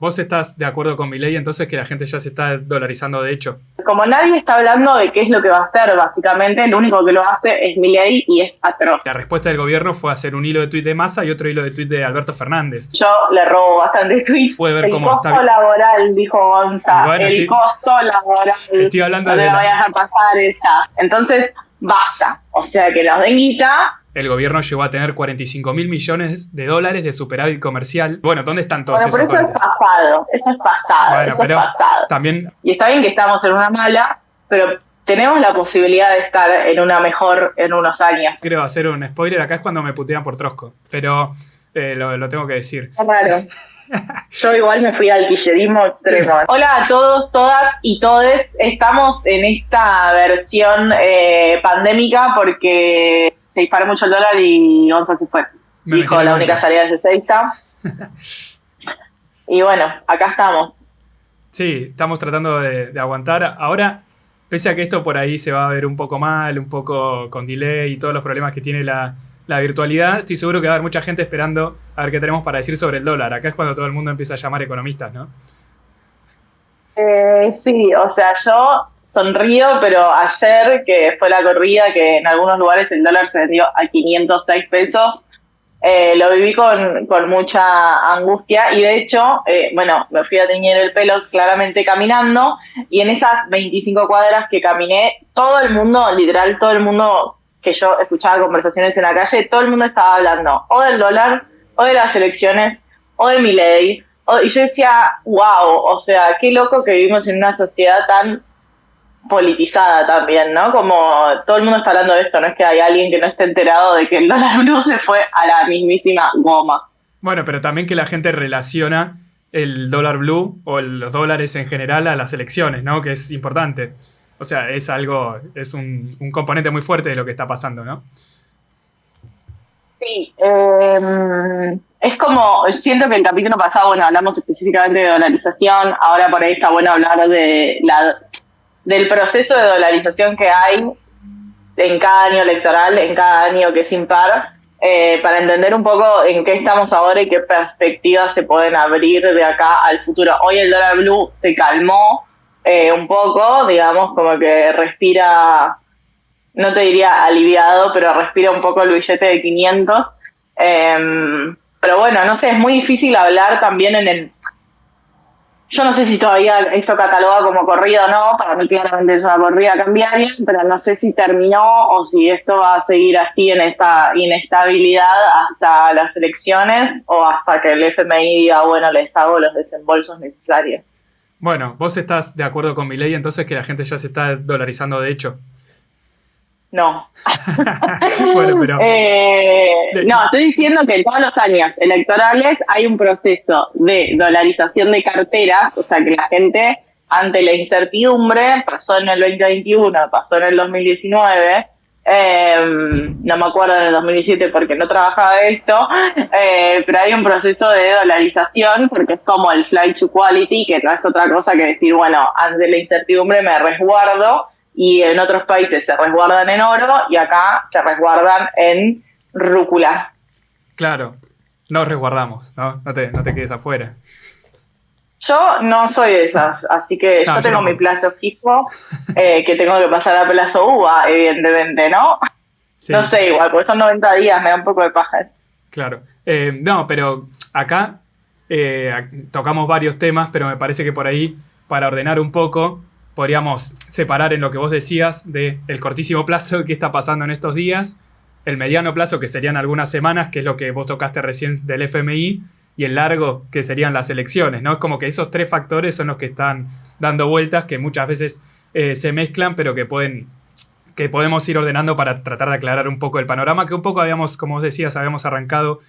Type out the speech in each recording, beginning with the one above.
¿Vos estás de acuerdo con mi ley entonces que la gente ya se está dolarizando de hecho? Como nadie está hablando de qué es lo que va a hacer, básicamente, lo único que lo hace es Milei y es atroz. La respuesta del gobierno fue hacer un hilo de tuit de Massa y otro hilo de tuit de Alberto Fernández. Yo le robo bastante tweets. Puede ver El cómo está costo bien. laboral, dijo Y Gonza, bueno, el costo laboral. estoy hablando No te de la vayas a dejar pasar esa. Entonces, basta. O sea, que nos den guita. El gobierno llegó a tener 45 mil millones de dólares de superávit comercial. Bueno, ¿dónde están todos Bueno, pero esos eso dólares? es pasado. Eso es pasado. Bueno, Eso es pero pasado. también, Y está bien que estamos en una mala, pero tenemos la posibilidad de estar en una mejor en unos años. creo hacer un spoiler, acá es cuando me putean por Trosco, pero lo tengo que decir. Qué raro. Yo igual me fui al pillerismo extremo. Hola a todos, todas y todes. Estamos en esta versión pandémica porque se disparó mucho el dólar y Gonza se fue. Me Dijo metí en la el única búnker. salida es Ezeiza. Y bueno, acá estamos. Sí, estamos tratando de aguantar. Ahora, pese a que esto por ahí se va a ver un poco mal, un poco con delay y todos los problemas que tiene la virtualidad, estoy seguro que va a haber mucha gente esperando a ver qué tenemos para decir sobre el dólar. Acá es cuando todo el mundo empieza a llamar economistas, ¿no? Sí, o sea, yo sonrío, pero ayer que fue la corrida, que en algunos lugares el dólar se vendió a 506 pesos, lo viví con mucha angustia y de hecho, bueno, me fui a teñir el pelo claramente caminando y en esas 25 cuadras que caminé, todo el mundo, literal, todo el mundo que yo escuchaba conversaciones en la calle, todo el mundo estaba hablando o del dólar, o de las elecciones, o de Milei. Y yo decía, wow, o sea, qué loco que vivimos en una sociedad tan politizada también, ¿no? Como todo el mundo está hablando de esto, no es que hay alguien que no esté enterado de que el dólar blue se fue a la mismísima goma. Bueno, pero también que la gente relaciona el dólar blue o los dólares en general a las elecciones, ¿no? Que es importante. O sea, es algo, es un componente muy fuerte de lo que está pasando, ¿no? Sí, es como, siento que el capítulo pasado, bueno, hablamos específicamente de dolarización, ahora por ahí está bueno hablar del proceso de dolarización que hay en cada año electoral, en cada año que es impar, para entender un poco en qué estamos ahora y qué perspectivas se pueden abrir de acá al futuro. Hoy el dólar blue se calmó un poco, digamos, como que respira, no te diría aliviado, pero respira un poco el billete de 500. Pero bueno, no sé, es muy difícil hablar también en el... Yo no sé si todavía esto cataloga como corrida o no, para mí claramente es una corrida cambiaria, pero no sé si terminó o si esto va a seguir así en esa inestabilidad hasta las elecciones o hasta que el FMI diga, bueno, les hago los desembolsos necesarios. Bueno, vos estás de acuerdo con mi ley entonces que la gente ya se está dolarizando de hecho. No. Bueno, pero No, estoy diciendo que en todos los años electorales hay un proceso de dolarización de carteras, o sea que la gente, ante la incertidumbre, pasó en el 2021, pasó en el 2019, no me acuerdo en el 2017 porque no trabajaba de esto, pero hay un proceso de dolarización porque es como el flight to quality, que no es otra cosa que decir, bueno, ante la incertidumbre me resguardo, y en otros países se resguardan en oro y acá se resguardan en rúcula. claro, nos resguardamos, ¿no? No te quedes afuera. Yo no soy de esas, así que No, yo yo tengo mi tampoco. plazo fijo, que tengo que pasar a plazo UVA, evidentemente, ¿no? No Sí, sé, igual, porque son 90 días, me da un poco de paja eso. claro. No, pero acá tocamos varios temas, pero me parece que por ahí, para ordenar un poco, podríamos separar en lo que vos decías de el cortísimo plazo que está pasando en estos días, el mediano plazo, que serían algunas semanas, que es lo que vos tocaste recién del FMI, y el largo, que serían las elecciones, ¿no? Es como que esos tres factores son los que están dando vueltas, que muchas veces se mezclan, pero que podemos ir ordenando para tratar de aclarar un poco el panorama, que un poco habíamos, como vos decías, habíamos arrancado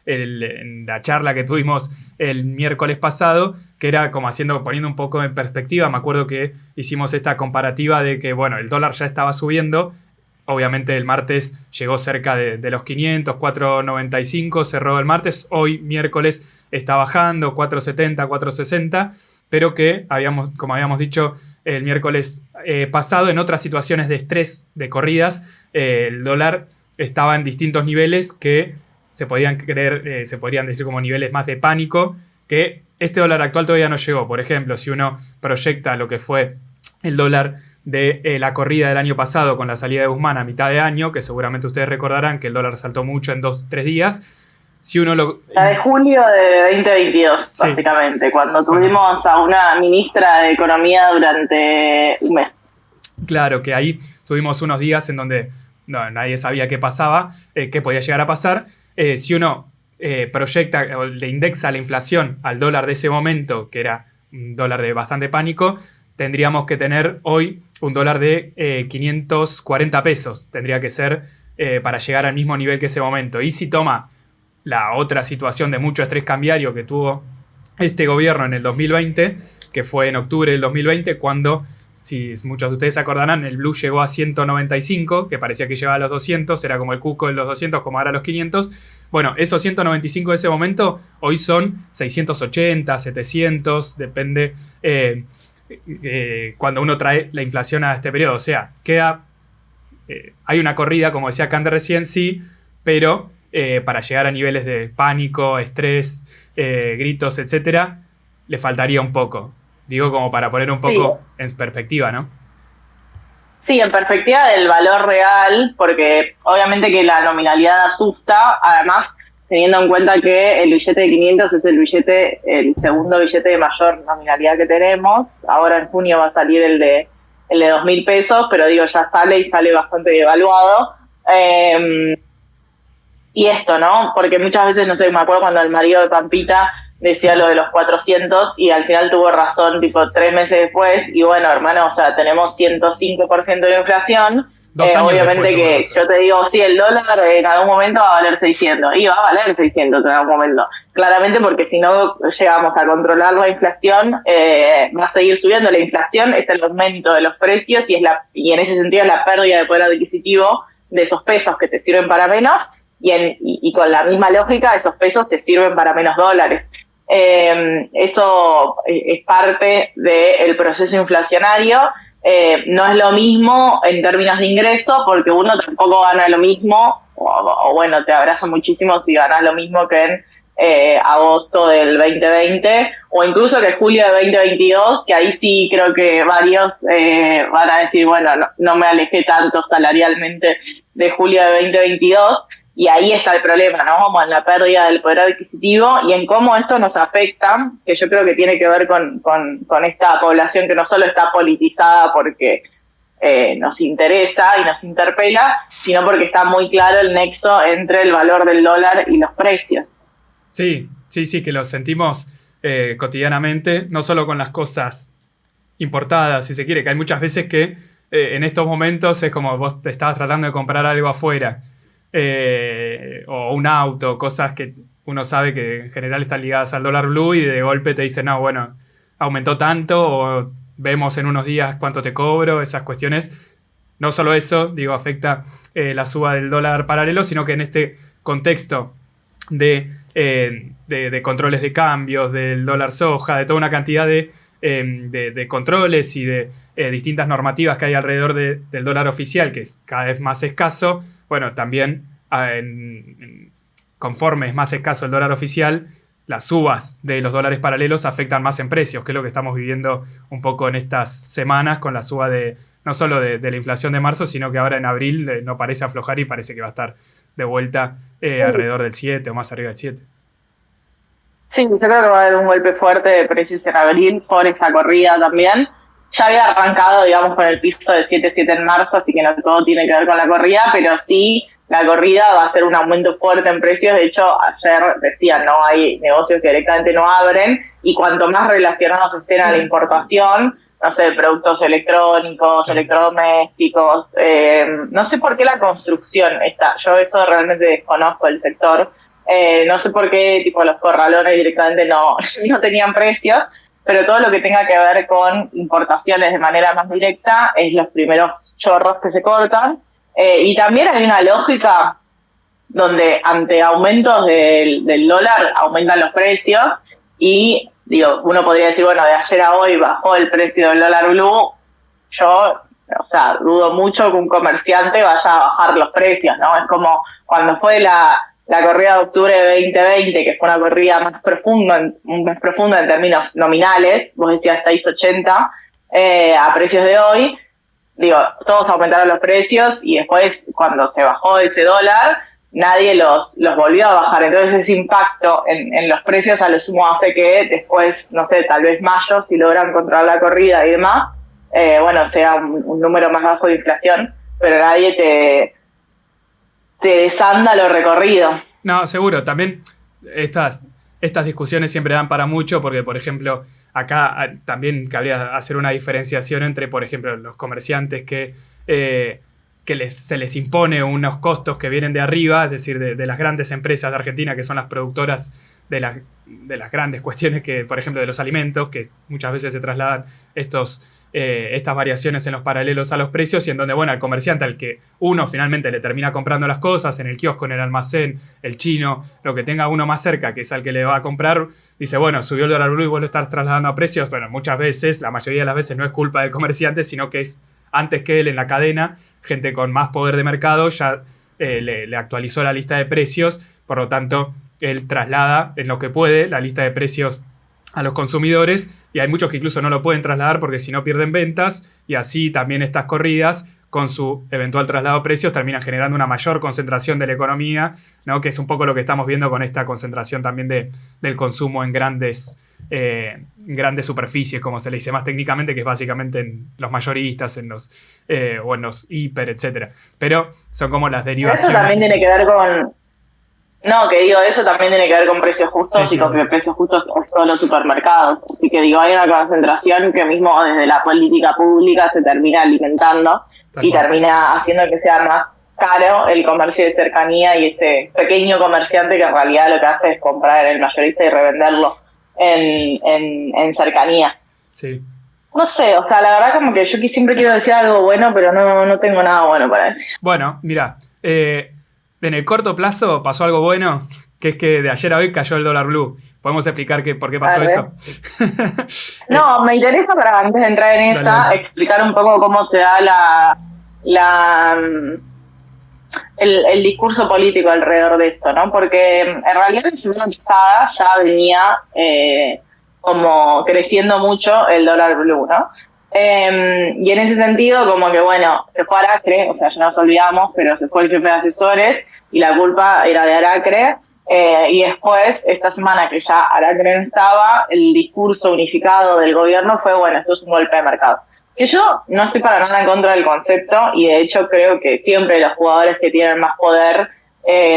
en la charla que tuvimos el miércoles pasado, que era como poniendo un poco en perspectiva. Me acuerdo que hicimos esta comparativa de que, bueno, el dólar ya estaba subiendo. Obviamente el martes llegó cerca de los 500, 4.95, cerró el martes. Hoy, miércoles, está bajando, 4.70, 4.60, pero que, como habíamos dicho el miércoles pasado, en otras situaciones de estrés, de corridas, el dólar estaba en distintos niveles que se podrían decir como niveles más de pánico, que este dólar actual todavía no llegó. Por ejemplo, si uno proyecta lo que fue el dólar de la corrida del año pasado con la salida de Guzmán a mitad de año, que seguramente ustedes recordarán que el dólar saltó mucho en 2-3 días. Si uno lo... La de julio de 2022, sí, básicamente, cuando tuvimos a una ministra de Economía durante un mes. Claro, que ahí tuvimos unos días en donde nadie sabía qué pasaba, qué podía llegar a pasar. Si uno proyecta o le indexa la inflación al dólar de ese momento, que era un dólar de bastante pánico, tendríamos que tener hoy un dólar de 540 pesos. Tendría que ser para llegar al mismo nivel que ese momento. Y si toma la otra situación de mucho estrés cambiario que tuvo este gobierno en el 2020, que fue en octubre del 2020, cuando, si muchos de ustedes se acordarán, el blue llegó a 195, que parecía que llegaba a los 200, era como el cuco de los 200, como ahora los 500. Bueno, esos 195 de ese momento hoy son 680, 700, depende cuando uno trae la inflación a este periodo. O sea, hay una corrida, como decía Cande recién, sí, pero para llegar a niveles de pánico, estrés, gritos, etcétera, le faltaría un poco. Digo, como para poner un poco en perspectiva, ¿no? Sí, en perspectiva del valor real, porque obviamente que la nominalidad asusta, además teniendo en cuenta que el billete de 500 es el segundo billete de mayor nominalidad que tenemos. Ahora en junio va a salir el de 2.000 pesos, pero digo, ya sale y sale bastante devaluado. Y esto, ¿no? Porque muchas veces, no sé, me acuerdo cuando el marido de Pampita decía lo de los 400 y al final tuvo razón, tipo, 3 meses después. Y bueno, hermano, o sea, tenemos 105% de inflación. Obviamente que yo te digo, sí, el dólar en algún momento va a valer 600. Y va a valer 600 en algún momento. Claramente porque si no llegamos a controlar la inflación, va a seguir subiendo. La inflación es el aumento de los precios y en ese sentido es la pérdida de poder adquisitivo de esos pesos que te sirven para menos. Y con la misma lógica, esos pesos te sirven para menos dólares. Eso es parte del proceso inflacionario. No es lo mismo en términos de ingreso, porque uno tampoco gana lo mismo, o bueno, te abraza muchísimo si ganas lo mismo que en agosto del 2020, o incluso que julio de 2022, que ahí sí creo que varios van a decir, bueno, no me alejé tanto salarialmente de julio de 2022. Y ahí está el problema, ¿no? Como en la pérdida del poder adquisitivo y en cómo esto nos afecta, que yo creo que tiene que ver con esta población que no solo está politizada porque nos interesa y nos interpela, sino porque está muy claro el nexo entre el valor del dólar y los precios. Sí, que lo sentimos cotidianamente, no solo con las cosas importadas, si se quiere, que hay muchas veces que en estos momentos es como vos te estabas tratando de comprar algo afuera. O un auto, cosas que uno sabe que en general están ligadas al dólar blue y de golpe te dicen, no, bueno, aumentó tanto o vemos en unos días cuánto te cobro, esas cuestiones. No solo eso, digo, afecta la suba del dólar paralelo, sino que en este contexto de controles de cambios, del dólar soja, de toda una cantidad de controles y de distintas normativas que hay alrededor del dólar oficial, que es cada vez más escaso. Bueno, también conforme es más escaso el dólar oficial, las subas de los dólares paralelos afectan más en precios, que es lo que estamos viviendo un poco en estas semanas con la suba no solo de la inflación de marzo, sino que ahora en abril no parece aflojar y parece que va a estar de vuelta alrededor del 7 o más arriba del 7. Sí, yo creo que va a haber un golpe fuerte de precios en abril por esta corrida también. Ya había arrancado, digamos, con el piso de 7.7 en marzo, así que no todo tiene que ver con la corrida, pero sí, la corrida va a ser un aumento fuerte en precios. De hecho, ayer decían, no hay negocios que directamente no abren, y cuanto más relacionados estén a la importación, no sé, productos electrónicos, electrodomésticos, no sé por qué la construcción está, yo eso realmente desconozco el sector. No sé por qué tipo los corralones directamente no tenían precios, pero todo lo que tenga que ver con importaciones de manera más directa es los primeros chorros que se cortan. Y también hay una lógica donde ante aumentos del dólar aumentan los precios y digo, uno podría decir, bueno, de ayer a hoy bajó el precio del dólar blue. Yo, o sea, dudo mucho que un comerciante vaya a bajar los precios, ¿no? Es como cuando fue la la corrida de octubre de 2020, que fue una corrida más profunda en términos nominales, vos decías 6.80, a precios de hoy, digo, todos aumentaron los precios y después cuando se bajó ese dólar, nadie los volvió a bajar. Entonces ese impacto en los precios a lo sumo hace que después, no sé, tal vez mayo, si logran controlar la corrida y demás, sea un número más bajo de inflación, pero nadie te desanda lo recorrido. No, seguro. También estas discusiones siempre dan para mucho porque, por ejemplo, acá también cabría hacer una diferenciación entre, por ejemplo, los comerciantes que se les impone unos costos que vienen de arriba, es decir, de las grandes empresas de Argentina que son las productoras de las grandes cuestiones que, por ejemplo, de los alimentos, que muchas veces se trasladan estas variaciones en los paralelos a los precios y en donde, bueno, al comerciante al que uno finalmente le termina comprando las cosas en el kiosco, en el almacén, el chino, lo que tenga uno más cerca, que es al que le va a comprar, dice, bueno, subió el dólar blue y vos lo estás trasladando a precios. Bueno, muchas veces, la mayoría de las veces no es culpa del comerciante, sino que es antes que él en la cadena, gente con más poder de mercado ya le actualizó la lista de precios, por lo tanto, él traslada en lo que puede la lista de precios a los consumidores y hay muchos que incluso no lo pueden trasladar porque si no pierden ventas y así también estas corridas con su eventual traslado de precios terminan generando una mayor concentración de la economía, ¿no? Que es un poco lo que estamos viendo con esta concentración también del consumo en grandes superficies, como se le dice más técnicamente, que es básicamente en los mayoristas, o en los hiper, etcétera. Pero son como las derivaciones. Eso también tiene que ver con... No, que digo, eso también tiene que ver con precios justos, sí, y con que precios justos son todos los supermercados. Así que digo, hay una concentración que mismo desde la política pública se termina alimentando y termina haciendo que sea más caro el comercio de cercanía y ese pequeño comerciante que en realidad lo que hace es comprar en el mayorista y revenderlo en cercanía. Sí. No sé, o sea, la verdad como que yo siempre quiero decir algo bueno, pero no tengo nada bueno para decir. Bueno, mira, en el corto plazo pasó algo bueno, que es que de ayer a hoy cayó el dólar blue. ¿Podemos explicar por qué pasó eso? No, me interesa para antes de entrar en esa, explicar un poco cómo se da el discurso político alrededor de esto, ¿no? Porque en realidad la semana pasada ya venía como creciendo mucho el dólar blue, ¿no? Y en ese sentido, como que bueno, se fue Aracre, o sea, ya nos olvidamos, pero se fue el jefe de asesores y la culpa era de Aracre. Y después, esta semana que ya Aracre no estaba, el discurso unificado del gobierno fue, bueno, esto es un golpe de mercado. Que yo no estoy para nada en contra del concepto y de hecho creo que siempre los jugadores que tienen más poder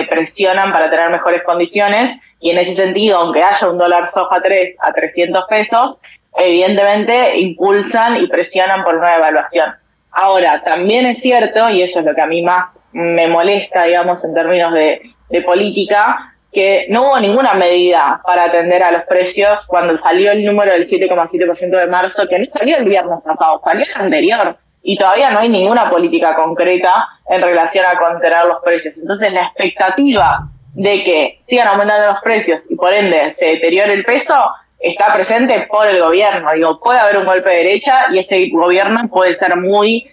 presionan para tener mejores condiciones y en ese sentido, aunque haya un dólar soja 3 a 300 pesos, evidentemente impulsan y presionan por una devaluación. Ahora, también es cierto, y eso es lo que a mí más me molesta, digamos, en términos de política, que no hubo ninguna medida para atender a los precios cuando salió el número del 7,7% de marzo, que no salió el viernes pasado, salió el anterior, y todavía no hay ninguna política concreta en relación a contener los precios. Entonces, la expectativa de que sigan aumentando los precios y por ende se deteriore el peso está presente por el gobierno. Digo, puede haber un golpe de derecha y este gobierno puede ser muy,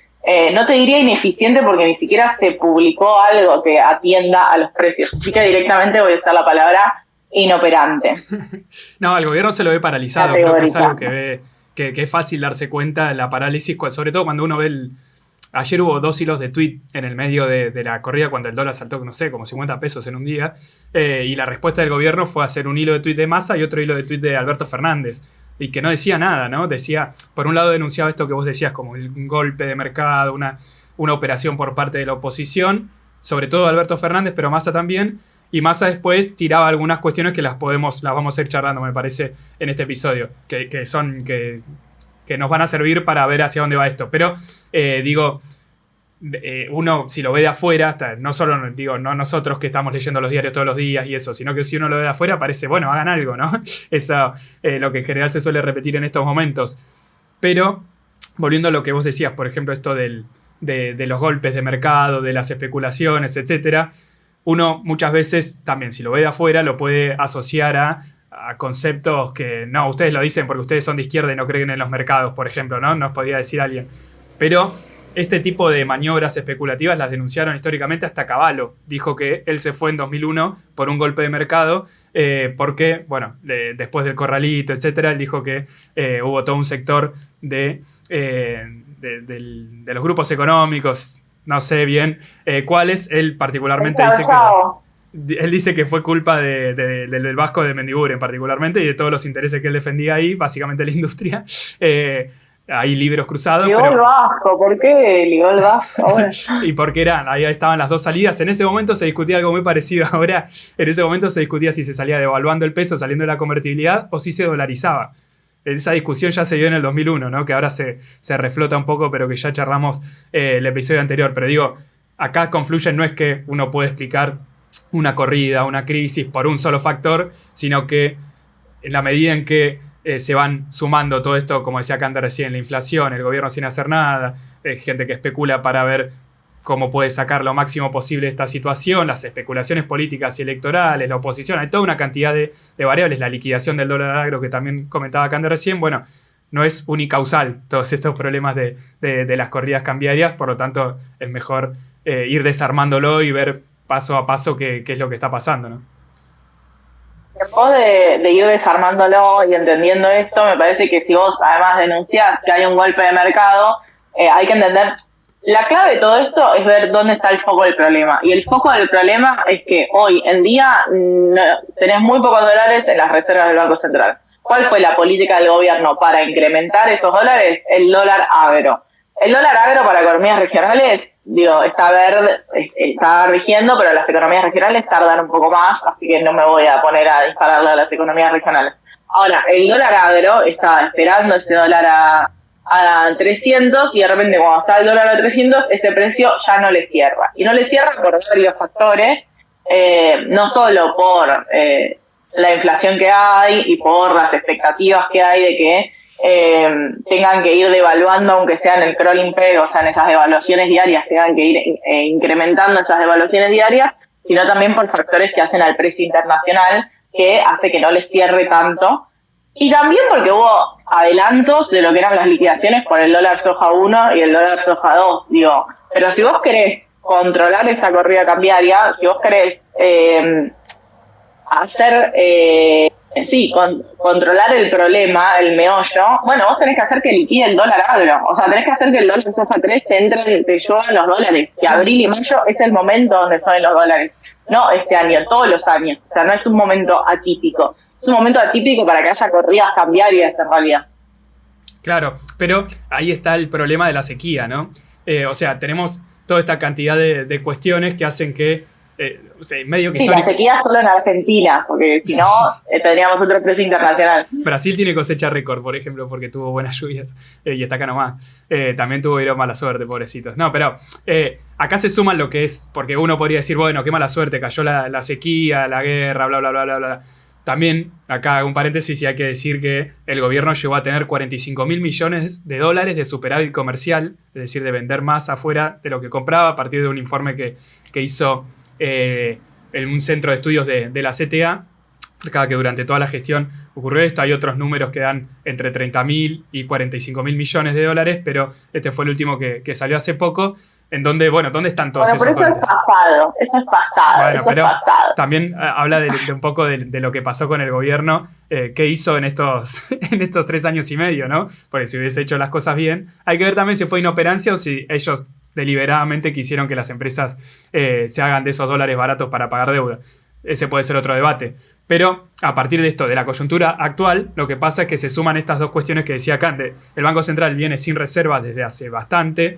no te diría ineficiente porque ni siquiera se publicó algo que atienda a los precios. Así que directamente voy a usar la palabra inoperante. No, al gobierno se lo ve paralizado. Creo que es algo que es fácil darse cuenta de la parálisis, sobre todo cuando uno ve Ayer hubo 2 hilos de tweet en el medio de la corrida cuando el dólar saltó, no sé, como 50 pesos en un día. Y la respuesta del gobierno fue hacer un hilo de tweet de Massa y otro hilo de tweet de Alberto Fernández. Y que no decía nada, ¿no? Decía, por un lado denunciaba esto que vos decías, como un golpe de mercado, una operación por parte de la oposición, sobre todo Alberto Fernández, pero Massa también. Y Massa después tiraba algunas cuestiones que las vamos a ir charlando, me parece, en este episodio, que nos van a servir para ver hacia dónde va esto. Pero, uno, si lo ve de afuera, no solo, no nosotros que estamos leyendo los diarios todos los días y eso, sino que si uno lo ve de afuera, parece, bueno, hagan algo, ¿no? Eso lo que en general se suele repetir en estos momentos. Pero, volviendo a lo que vos decías, por ejemplo, esto de los golpes de mercado, de las especulaciones, etcétera, uno muchas veces, también, si lo ve de afuera, lo puede asociar a conceptos que, no, ustedes lo dicen porque ustedes son de izquierda y no creen en los mercados, por ejemplo, ¿no? Nos podría decir alguien. Pero este tipo de maniobras especulativas las denunciaron históricamente hasta Cavallo. Dijo que él se fue en 2001 por un golpe de mercado, porque, bueno, después del corralito, etcétera, él dijo que hubo todo un sector de los grupos económicos, no sé bien cuáles, él particularmente dice que... Él dice que fue culpa del Vasco de Mendiguren particularmente y de todos los intereses que él defendía ahí, básicamente la industria. Hay libros cruzados. Ligó el Vasco, ¿por qué ligó el Vasco? Bueno. Y porque ahí estaban las dos salidas. En ese momento se discutía algo muy parecido. Ahora, en ese momento se discutía si se salía devaluando el peso, saliendo de la convertibilidad, o si se dolarizaba. Esa discusión ya se dio en el 2001, ¿no? Que ahora se reflota un poco, pero que ya charlamos el episodio anterior. Pero digo, acá confluyen, no es que uno puede explicar una corrida, una crisis por un solo factor, sino que en la medida en que se van sumando todo esto, como decía Kander recién, la inflación, el gobierno sin hacer nada, gente que especula para ver cómo puede sacar lo máximo posible de esta situación, las especulaciones políticas y electorales, la oposición, hay toda una cantidad de variables, la liquidación del dólar agro que también comentaba Kander recién, bueno, no es unicausal todos estos problemas de las corridas cambiarias, por lo tanto es mejor ir desarmándolo y ver paso a paso qué es lo que está pasando, ¿no? En pos de ir desarmándolo y entendiendo esto, me parece que si vos además denunciás que hay un golpe de mercado, hay que entender, la clave de todo esto es ver dónde está el foco del problema. Y el foco del problema es que hoy en día tenés muy pocos dólares en las reservas del Banco Central. ¿Cuál fue la política del gobierno para incrementar esos dólares? El dólar agro. El dólar agro para economías regionales, está rigiendo, pero las economías regionales tardan un poco más, así que no me voy a poner a dispararle a las economías regionales. Ahora, el dólar agro está esperando ese dólar a 300 y de repente cuando está el dólar a 300, ese precio ya no le cierra. Y no le cierra por varios factores, no solo por la inflación que hay y por las expectativas que hay de que tengan que ir devaluando, aunque sea en el crawling peg, o sea, en esas devaluaciones diarias, tengan que ir incrementando esas devaluaciones diarias, sino también por factores que hacen al precio internacional, que hace que no les cierre tanto. Y también porque hubo adelantos de lo que eran las liquidaciones por el dólar soja 1 y el dólar soja 2, pero si vos querés controlar esta corrida cambiaria, si vos querés controlar el problema, el meollo, bueno, vos tenés que hacer que liquide el dólar agro, o sea, tenés que hacer que el dólar soja 3 te lluevan los dólares, que abril y mayo es el momento donde suben los dólares, no este año, todos los años, o sea, no es un momento atípico, es un momento atípico para que haya corridas cambiarias en realidad. Claro, pero ahí está el problema de la sequía, ¿no? O sea, tenemos toda esta cantidad de cuestiones que hacen que medio que la sequía solo en Argentina, porque si no tendríamos otro precio internacional. Brasil tiene cosecha récord, por ejemplo, porque tuvo buenas lluvias y está acá nomás. También tuvieron mala suerte, pobrecitos. No, pero acá se suman lo que es, porque uno podría decir, bueno, qué mala suerte, cayó la sequía, la guerra, bla, bla, bla, bla, bla. También, acá un paréntesis, y hay que decir que el gobierno llegó a tener 45.000 millones de dólares de superávit comercial, es decir, de vender más afuera de lo que compraba, a partir de un informe que hizo un centro de estudios de la CTA, cada que durante toda la gestión ocurrió esto. Hay otros números que dan entre 30.000 y 45.000 millones de dólares, pero este fue el último que salió hace poco, en donde, bueno, ¿dónde están todos esos dólares? Eso es pasado, bueno, pero es pasado. También habla de un poco de lo que pasó con el gobierno, qué hizo en estos 3 años y medio, ¿no? Porque si hubiese hecho las cosas bien, hay que ver también si fue inoperancia o si ellos deliberadamente quisieron que las empresas se hagan de esos dólares baratos para pagar deuda. Ese puede ser otro debate. Pero a partir de esto, de la coyuntura actual, lo que pasa es que se suman estas dos cuestiones que decía Kant. El Banco Central viene sin reservas desde hace bastante,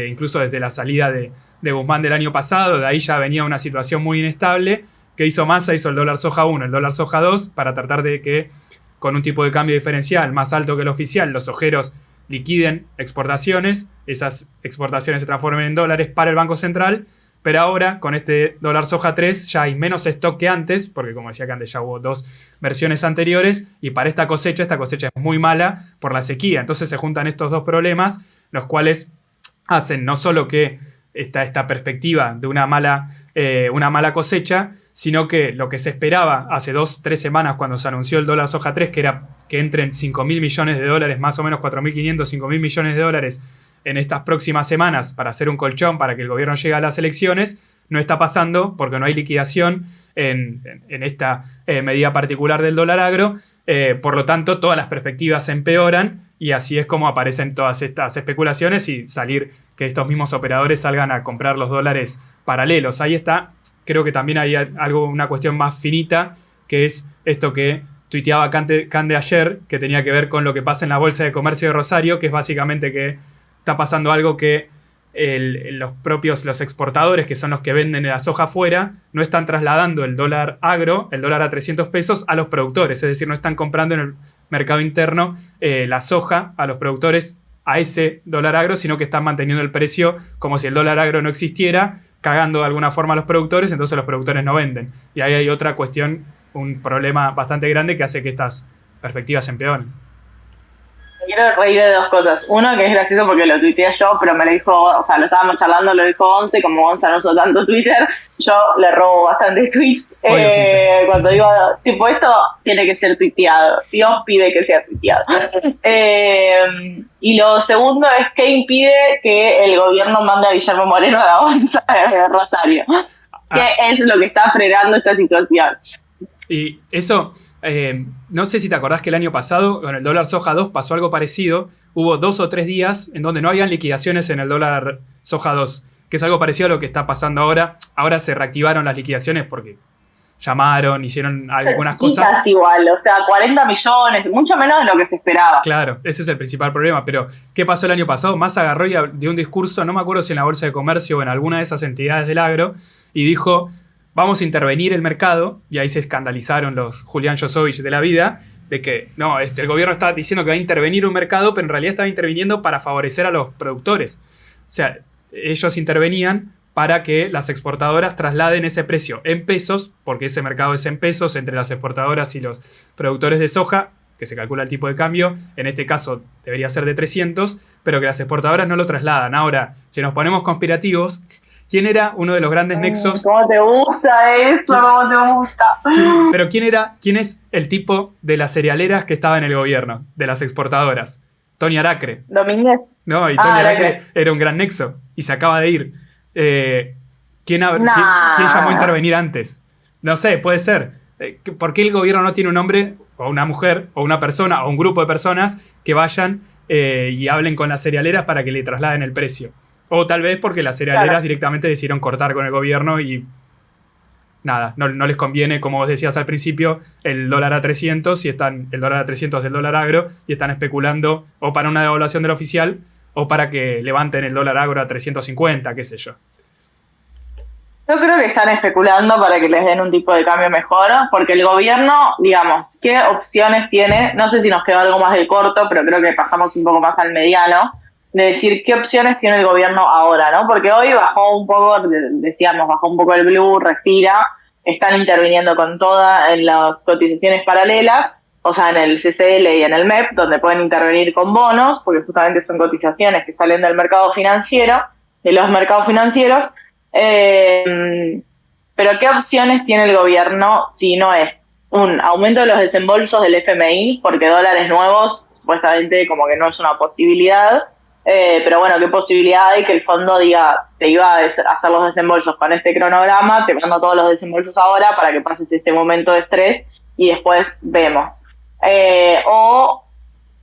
incluso desde la salida de Guzmán del año pasado. De ahí ya venía una situación muy inestable. ¿Qué hizo Massa? Hizo el dólar soja 1, el dólar soja 2, para tratar de que con un tipo de cambio diferencial más alto que el oficial, los ojeros liquiden exportaciones, esas exportaciones se transformen en dólares para el Banco Central, pero ahora con este dólar soja 3 ya hay menos stock que antes, porque como decía que antes ya hubo 2 versiones anteriores, y para esta cosecha es muy mala por la sequía. Entonces se juntan estos dos problemas, los cuales hacen no solo que esta perspectiva de una mala cosecha, sino que lo que se esperaba hace 2-3 semanas cuando se anunció el dólar soja 3, que era que entren 5.000 millones de dólares, más o menos 4.500, 5.000 millones de dólares en estas próximas semanas para hacer un colchón para que el gobierno llegue a las elecciones, no está pasando porque no hay liquidación en esta medida particular del dólar agro. Por lo tanto, todas las perspectivas se empeoran y así es como aparecen todas estas especulaciones y salir que estos mismos operadores salgan a comprar los dólares paralelos. Ahí está, creo que también hay una cuestión más finita, que es esto que tuiteaba Cande ayer, que tenía que ver con lo que pasa en la Bolsa de Comercio de Rosario, que es básicamente que está pasando algo que los exportadores, que son los que venden la soja afuera, no están trasladando el dólar agro, el dólar a 300 pesos, a los productores. Es decir, no están comprando en el mercado interno la soja a los productores a ese dólar agro, sino que están manteniendo el precio como si el dólar agro no existiera, cagando de alguna forma a los productores, entonces los productores no venden. Y ahí hay otra cuestión, un problema bastante grande que hace que estas perspectivas se empeoren. Me quiero reír de dos cosas. Uno, que es gracioso porque lo tuiteé yo, pero me lo dijo, o sea, lo estábamos charlando, lo dijo Once, como Once no usó tanto Twitter, yo le robo bastantes tweets. Cuando digo, tipo, esto tiene que ser tuiteado. Dios pide que sea tuiteado. Y lo segundo es que impide que el gobierno mande a Guillermo Moreno a la Bolsa de Rosario. ¿Qué es lo que está frenando esta situación? Y eso, no sé si te acordás que el año pasado con el dólar soja 2 pasó algo parecido. Hubo 2 o 3 días en donde no habían liquidaciones en el dólar soja 2, que es algo parecido a lo que está pasando ahora. Ahora se reactivaron las liquidaciones porque llamaron, hicieron algunas cosas. Igual, o sea, 40 millones, mucho menos de lo que se esperaba. Claro, ese es el principal problema. Pero, ¿qué pasó el año pasado? Massa agarró y dio un discurso, no me acuerdo si en la Bolsa de Comercio o en alguna de esas entidades del agro, y dijo: vamos a intervenir el mercado, y ahí se escandalizaron los Julián Yosovich de la vida, de que no, el gobierno está diciendo que va a intervenir un mercado, pero en realidad estaba interviniendo para favorecer a los productores. O sea, ellos intervenían para que las exportadoras trasladen ese precio en pesos, porque ese mercado es en pesos entre las exportadoras y los productores de soja, que se calcula el tipo de cambio, en este caso debería ser de 300, pero que las exportadoras no lo trasladan. Ahora, si nos ponemos conspirativos, ¿quién era uno de los grandes nexos? ¿Cómo te gusta eso? ¿Cómo te gusta? Pero ¿quién es el tipo de las cerealeras que estaba en el gobierno, de las exportadoras? Tony Aracre. Domínguez. No, y Tony Aracre era un gran nexo y se acaba de ir. ¿Quién llamó a intervenir antes? No sé, puede ser. ¿Por qué el gobierno no tiene un hombre, o una mujer, o una persona, o un grupo de personas que vayan y hablen con las cerealeras para que le trasladen el precio? O tal vez porque las cerealeras directamente decidieron cortar con el gobierno y nada, no les conviene, como vos decías al principio, el dólar a 300 y están el dólar a 300 del dólar agro y están especulando o para una devaluación del oficial o para que levanten el dólar agro a 350, qué sé yo. Yo creo que están especulando para que les den un tipo de cambio mejor, porque el gobierno, digamos, ¿qué opciones tiene? No sé si nos quedó algo más del corto, pero creo que pasamos un poco más al mediano, de decir qué opciones tiene el gobierno ahora, ¿no? Porque hoy bajó un poco, decíamos, bajó un poco el blue, respira, están interviniendo con toda en las cotizaciones paralelas, o sea, en el CCL y en el MEP, donde pueden intervenir con bonos, porque justamente son cotizaciones que salen del mercado financiero, de los mercados financieros. Pero ¿qué opciones tiene el gobierno si no es un aumento de los desembolsos del FMI? Porque dólares nuevos, supuestamente, como que no es una posibilidad. Pero bueno, ¿qué posibilidad hay que el fondo diga, te iba a hacer los desembolsos con este cronograma, te mando todos los desembolsos ahora para que pases este momento de estrés y después vemos? O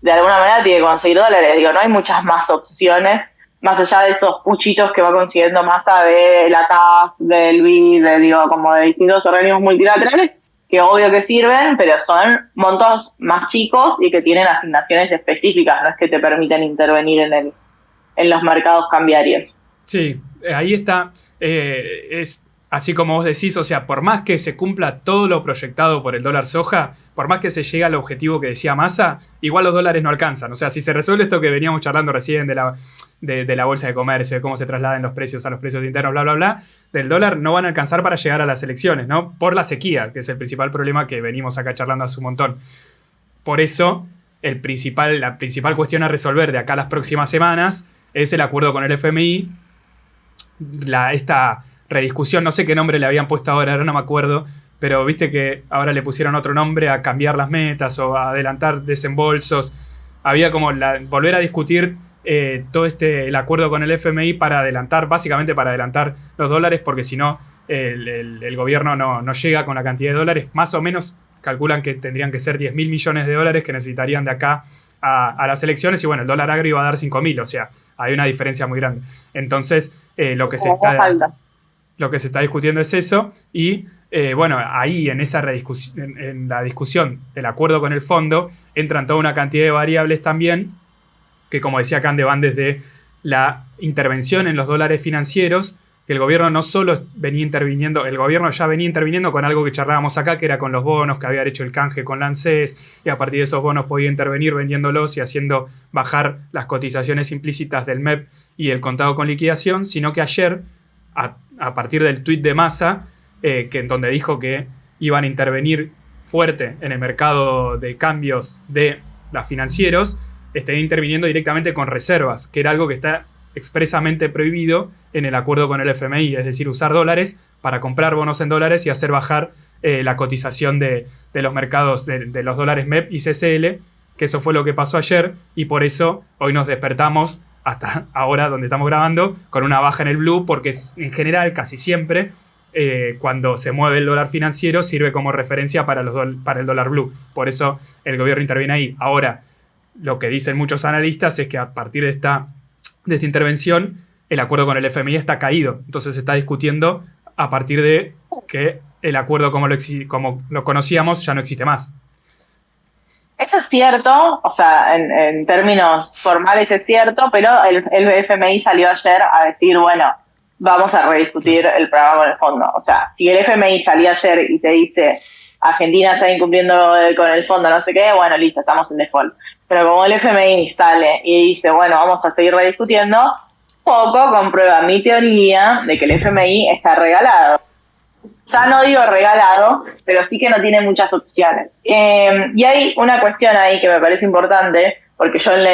de alguna manera tiene que conseguir dólares. Digo, no hay muchas más opciones más allá de esos puchitos que va consiguiendo Massa de la TAF, del BID, como de distintos organismos multilaterales, que obvio que sirven, pero son montos más chicos y que tienen asignaciones específicas, no es que te permiten intervenir en los mercados cambiarios. Sí, ahí está, es así como vos decís, o sea, por más que se cumpla todo lo proyectado por el dólar soja, por más que se llegue al objetivo que decía Massa, igual los dólares no alcanzan. O sea, si se resuelve esto que veníamos charlando recién de la Bolsa de Comercio, de cómo se trasladan los precios a los precios internos, bla, bla, bla, del dólar no van a alcanzar para llegar a las elecciones, ¿no? Por la sequía, que es el principal problema que venimos acá charlando hace un montón. Por eso, la principal cuestión a resolver de acá a las próximas semanas es el acuerdo con el FMI, esta rediscusión, no sé qué nombre le habían puesto ahora no me acuerdo, pero viste que ahora le pusieron otro nombre a cambiar las metas o a adelantar desembolsos. Había como volver a discutir todo el acuerdo con el FMI básicamente para adelantar los dólares, porque si no, el gobierno no llega con la cantidad de dólares. Más o menos calculan que tendrían que ser 10.000 millones de dólares que necesitarían de acá a las elecciones, y bueno, el dólar agro iba a dar 5.000, o sea, hay una diferencia muy grande. Entonces, lo que se está discutiendo es eso, y bueno, ahí en esa en la discusión del acuerdo con el fondo entran toda una cantidad de variables también, que como decía Cande, van desde la intervención en los dólares financieros, que el gobierno no solo venía interviniendo, el gobierno ya venía interviniendo con algo que charlábamos acá, que era con los bonos, que había hecho el canje con la ANSES, y a partir de esos bonos podía intervenir vendiéndolos y haciendo bajar las cotizaciones implícitas del MEP y el contado con liquidación, sino que ayer, a partir del tuit de Massa, en donde dijo que iban a intervenir fuerte en el mercado de cambios de los financieros, estén interviniendo directamente con reservas, que era algo que está expresamente prohibido en el acuerdo con el FMI, es decir, usar dólares para comprar bonos en dólares y hacer bajar la cotización de los mercados de los dólares MEP y CCL, que eso fue lo que pasó ayer, y por eso hoy nos despertamos hasta ahora donde estamos grabando con una baja en el blue, porque en general casi siempre cuando se mueve el dólar financiero sirve como referencia para el dólar blue, por eso el gobierno interviene ahí. Ahora, lo que dicen muchos analistas es que a partir de esta intervención, el acuerdo con el FMI está caído. Entonces se está discutiendo a partir de que el acuerdo como lo conocíamos ya no existe más. Eso es cierto, o sea, en términos formales es cierto, pero el FMI salió ayer a decir, bueno, vamos a rediscutir el programa con el fondo. O sea, si el FMI salió ayer y te dice, Argentina está incumpliendo con el fondo, no sé qué, bueno, listo, estamos en default. Pero como el FMI sale y dice, bueno, vamos a seguir rediscutiendo, poco comprueba mi teoría de que el FMI está regalado. Ya no digo regalado, pero sí que no tiene muchas opciones. Y hay una cuestión ahí que me parece importante, porque yo en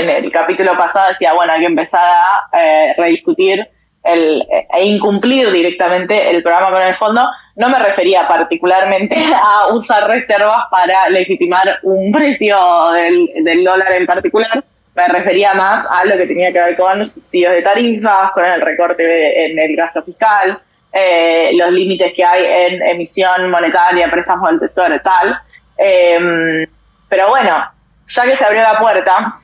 el capítulo pasado decía, bueno, hay que empezar a rediscutir e incumplir directamente el programa con el fondo. No me refería particularmente a usar reservas para legitimar un precio del dólar en particular. Me refería más a lo que tenía que ver con los subsidios de tarifas, con el recorte en el gasto fiscal, los límites que hay en emisión monetaria, préstamos del tesoro y tal. Pero bueno, ya que se abrió la puerta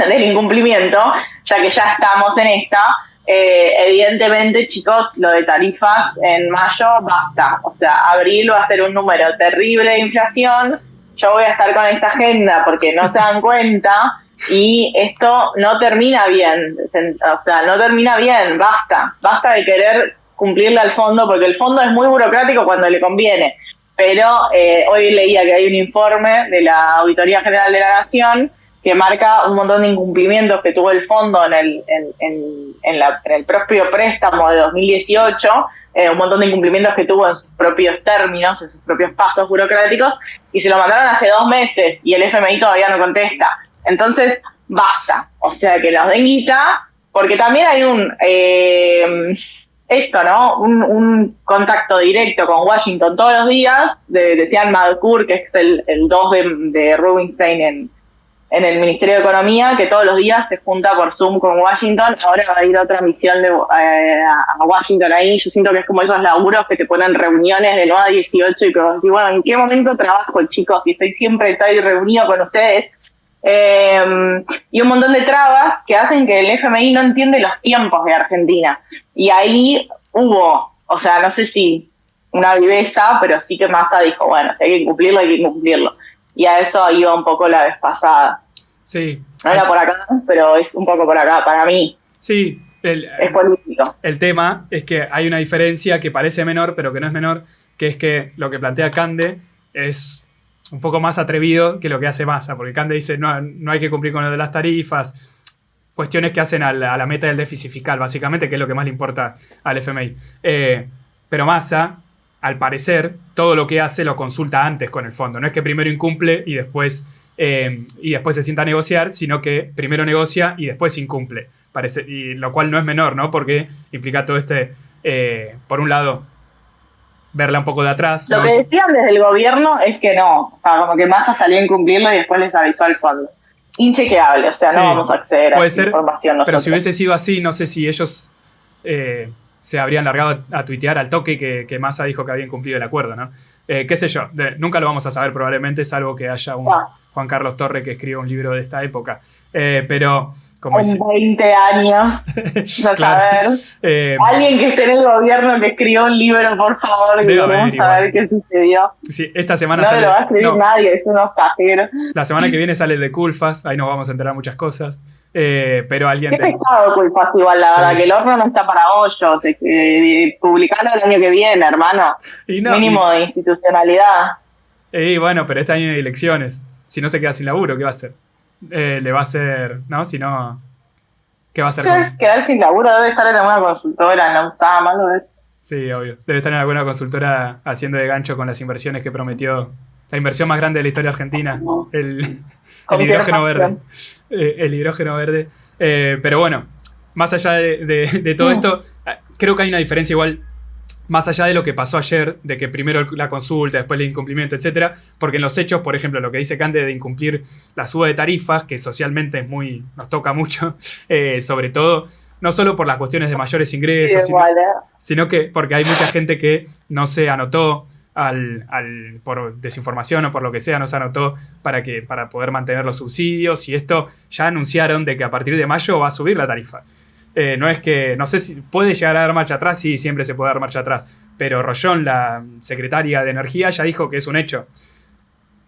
del incumplimiento, ya que ya estamos en esta, evidentemente, chicos, lo de tarifas en mayo basta. O sea, abril va a ser un número terrible de inflación. Yo voy a estar con esta agenda porque no se dan cuenta y esto no termina bien. O sea, no termina bien. Basta de querer cumplirle al fondo, porque el fondo es muy burocrático cuando le conviene. Pero hoy leía que hay un informe de la Auditoría General de la Nación que marca un montón de incumplimientos que tuvo el fondo en el propio préstamo de 2018, un montón de incumplimientos que tuvo en sus propios términos, en sus propios pasos burocráticos, y se lo mandaron hace 2 meses y el FMI todavía no contesta. Entonces, basta. O sea, que nos den guita, porque también hay un contacto directo con Washington todos los días, de Tian Madcourt, que es el 2 de Rubinstein en el Ministerio de Economía, que todos los días se junta por Zoom con Washington. Ahora va a ir otra misión a Washington ahí. Yo siento que es como esos laburos que te ponen reuniones de 9 a 18 y que vos decís, bueno, ¿en qué momento trabajo, chicos? Y estoy reunido con ustedes. Y un montón de trabas que hacen que el FMI no entiende los tiempos de Argentina. Y ahí hubo, o sea, no sé si una viveza, pero sí que Massa dijo, bueno, si hay que incumplirlo, hay que incumplirlo. Y a eso iba un poco la vez pasada. Sí. No era por acá, pero es un poco por acá, para mí. Sí. Es político. El tema es que hay una diferencia que parece menor, pero que no es menor, que es que lo que plantea Cande es un poco más atrevido que lo que hace Massa, porque Cande dice no hay que cumplir con lo de las tarifas, cuestiones que hacen a la meta del déficit fiscal, básicamente, que es lo que más le importa al FMI. Pero Massa, al parecer, todo lo que hace lo consulta antes con el fondo. No es que primero incumple y después se sienta a negociar, sino que primero negocia y después incumple. Y lo cual no es menor, ¿no? Porque implica todo por un lado, verla un poco de atrás. Lo que decían desde el gobierno es que no. O sea, como que Massa salió a incumplirlo y después les avisó al fondo. inchequeable, o sea, Sí, no vamos a acceder a puede esa ser, información pero nosotros. si hubiese sido así, no sé si ellos se habrían largado a tuitear al toque que Massa dijo que habían cumplido el acuerdo, ¿no? Qué sé yo, nunca lo vamos a saber probablemente, salvo que haya un Ah, Juan Carlos Torre que escriba un libro de esta época. Pero, como en dice... 20 años, a Claro. saber. Eh, Alguien que esté en el gobierno que escriba un libro, por favor, que debe haber queremos igual. saber qué sucedió. Sí, esta semana No lo va a sale... escribir No, nadie, es unos pajeros. la semana que viene sale el de Culfas, ahí nos vamos a enterar muchas cosas. Pero alguien... Qué pesado culpas igual, la Sí. verdad, que el horno no está para hoyos, publicarlo el año que viene, hermano. Y no, Mínimo de institucionalidad. bueno, pero este año hay elecciones. Si no se queda sin laburo, ¿qué va a hacer? Le va a hacer, ¿no? Si no, ¿qué va a hacer con...? Quedar sin laburo debe estar en alguna consultora, en la USAM, algo de eso. Sí, obvio. Debe estar en alguna consultora haciendo de gancho con las inversiones que prometió. La inversión más grande de la historia argentina, el hidrógeno verde. El hidrógeno verde. Pero bueno, más allá de todo esto, creo que hay una diferencia igual, más allá de lo que pasó ayer, de que primero la consulta, después el incumplimiento, etcétera, porque en los hechos, por ejemplo, lo que dice Cande de incumplir la suba de tarifas, que socialmente nos toca mucho, sobre todo, no solo por las cuestiones de mayores ingresos, Sí, igual, sino que porque hay mucha gente que no se anotó por desinformación o por lo que sea, no se anotó para poder mantener los subsidios, y esto ya anunciaron de que a partir de mayo va a subir la tarifa. No es que, no sé si puede llegar a dar marcha atrás, sí, siempre se puede dar marcha atrás, pero Rollón, la secretaria de Energía, ya dijo que es un hecho,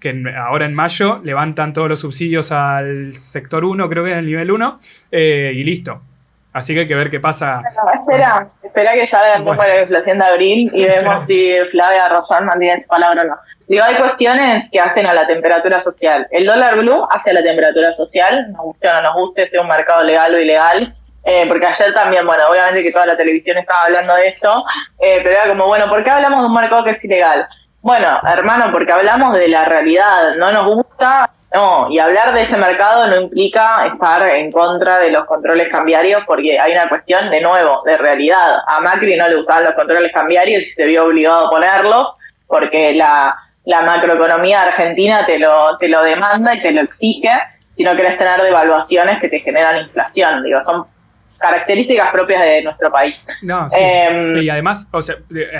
que ahora en mayo levantan todos los subsidios al sector 1, creo que es el nivel 1, y listo. Así que hay que ver qué pasa. Bueno, espera que ya vean cómo la inflación de abril y vemos Claro. si Flavia Rollón mantiene su palabra o no. Digo, hay cuestiones que hacen a la temperatura social. El dólar blue hace a la temperatura social, nos guste o no nos guste, sea un mercado legal o ilegal. Porque ayer también, bueno, obviamente que toda la televisión estaba hablando de esto, pero era como, bueno, ¿por qué hablamos de un mercado que es ilegal? Bueno, hermano, porque hablamos de la realidad, no nos gusta, no, y hablar de ese mercado no implica estar en contra de los controles cambiarios, porque hay una cuestión, de nuevo, de realidad. A Macri no le gustaban los controles cambiarios y se vio obligado a ponerlos, porque la macroeconomía argentina te lo demanda y te lo exige, si no querés tener devaluaciones que te generan inflación. Digo, son características propias de nuestro país. No, sí. Y además, o sea,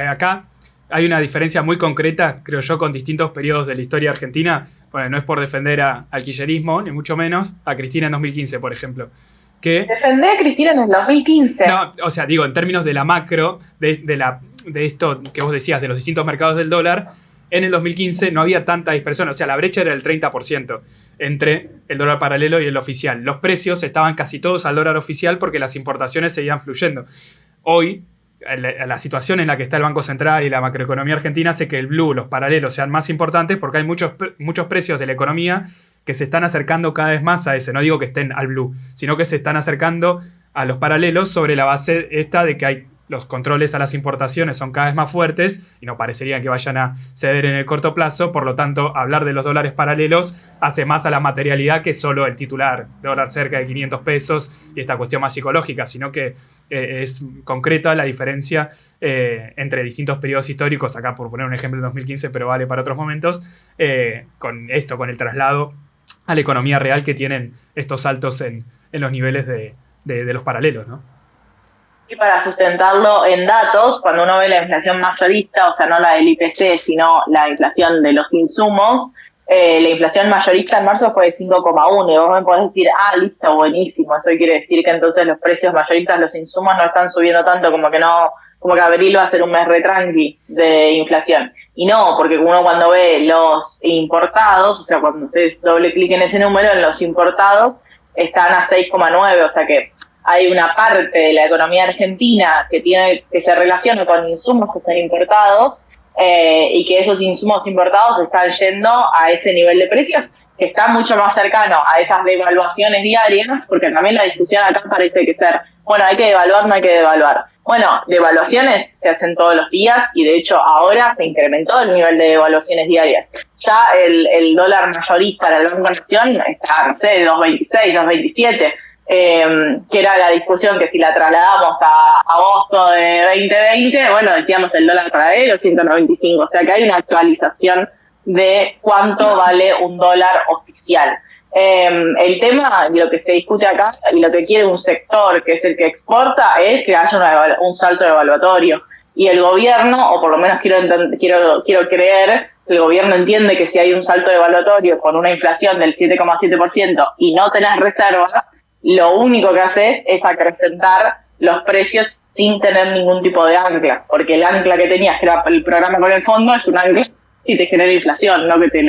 acá hay una diferencia muy concreta, creo yo, con distintos periodos de la historia argentina. Bueno, no es por defender al kirchnerismo, ni mucho menos, a Cristina en 2015, por ejemplo. Defendé a Cristina en el 2015. No, o sea, digo, en términos de la macro, de esto que vos decías, de los distintos mercados del dólar, en el 2015 no había tanta dispersión, o sea, la brecha era del 30% entre el dólar paralelo y el oficial. Los precios estaban casi todos al dólar oficial porque las importaciones seguían fluyendo. Hoy, la situación en la que está el Banco Central y la macroeconomía argentina hace que el blue, los paralelos, sean más importantes porque hay muchos precios de la economía que se están acercando cada vez más a ese. No digo que estén al blue, sino que se están acercando a los paralelos sobre la base esta de que los controles a las importaciones son cada vez más fuertes y no parecería que vayan a ceder en el corto plazo. Por lo tanto, hablar de los dólares paralelos hace más a la materialidad que solo el titular, dólar cerca de 500 pesos y esta cuestión más psicológica, sino que es concreta la diferencia entre distintos periodos históricos. Acá, por poner un ejemplo, en 2015, pero vale para otros momentos, con el traslado a la economía real que tienen estos saltos en los niveles de los paralelos, ¿no? Y para sustentarlo en datos, cuando uno ve la inflación mayorista, o sea, no la del IPC, sino la inflación de los insumos, la inflación mayorista en marzo fue de 5,1, y vos me podés decir, listo, buenísimo, eso quiere decir que entonces los precios mayoristas de los insumos no están subiendo tanto, como que abril va a ser un mes retranqui de inflación. Y no, porque uno cuando ve los importados, o sea, cuando ustedes doble clic en ese número, en los importados, están a 6,9, o sea que hay una parte de la economía argentina que se relaciona con insumos que son importados, y que esos insumos importados están yendo a ese nivel de precios que está mucho más cercano a esas devaluaciones diarias, porque también la discusión acá parece que ser, bueno, hay que devaluar, no hay que devaluar. Bueno, devaluaciones se hacen todos los días y de hecho ahora se incrementó el nivel de devaluaciones diarias. Ya el dólar mayorista del Banco Nación está, no sé, 2.26, 2.27, que era la discusión que si la trasladamos a agosto de 2020, bueno, decíamos el dólar paralelo 195, o sea que hay una actualización de cuánto vale un dólar oficial. El tema, lo que se discute acá y lo que quiere un sector, que es el que exporta, es que haya un salto evaluatorio. Y el gobierno, o por lo menos quiero creer, el gobierno entiende que si hay un salto evaluatorio con una inflación del 7,7% y no tenés reservas, lo único que haces es acrecentar los precios sin tener ningún tipo de ancla, porque el ancla que tenías, que era el programa con el fondo, es un ancla y te genera inflación, no que te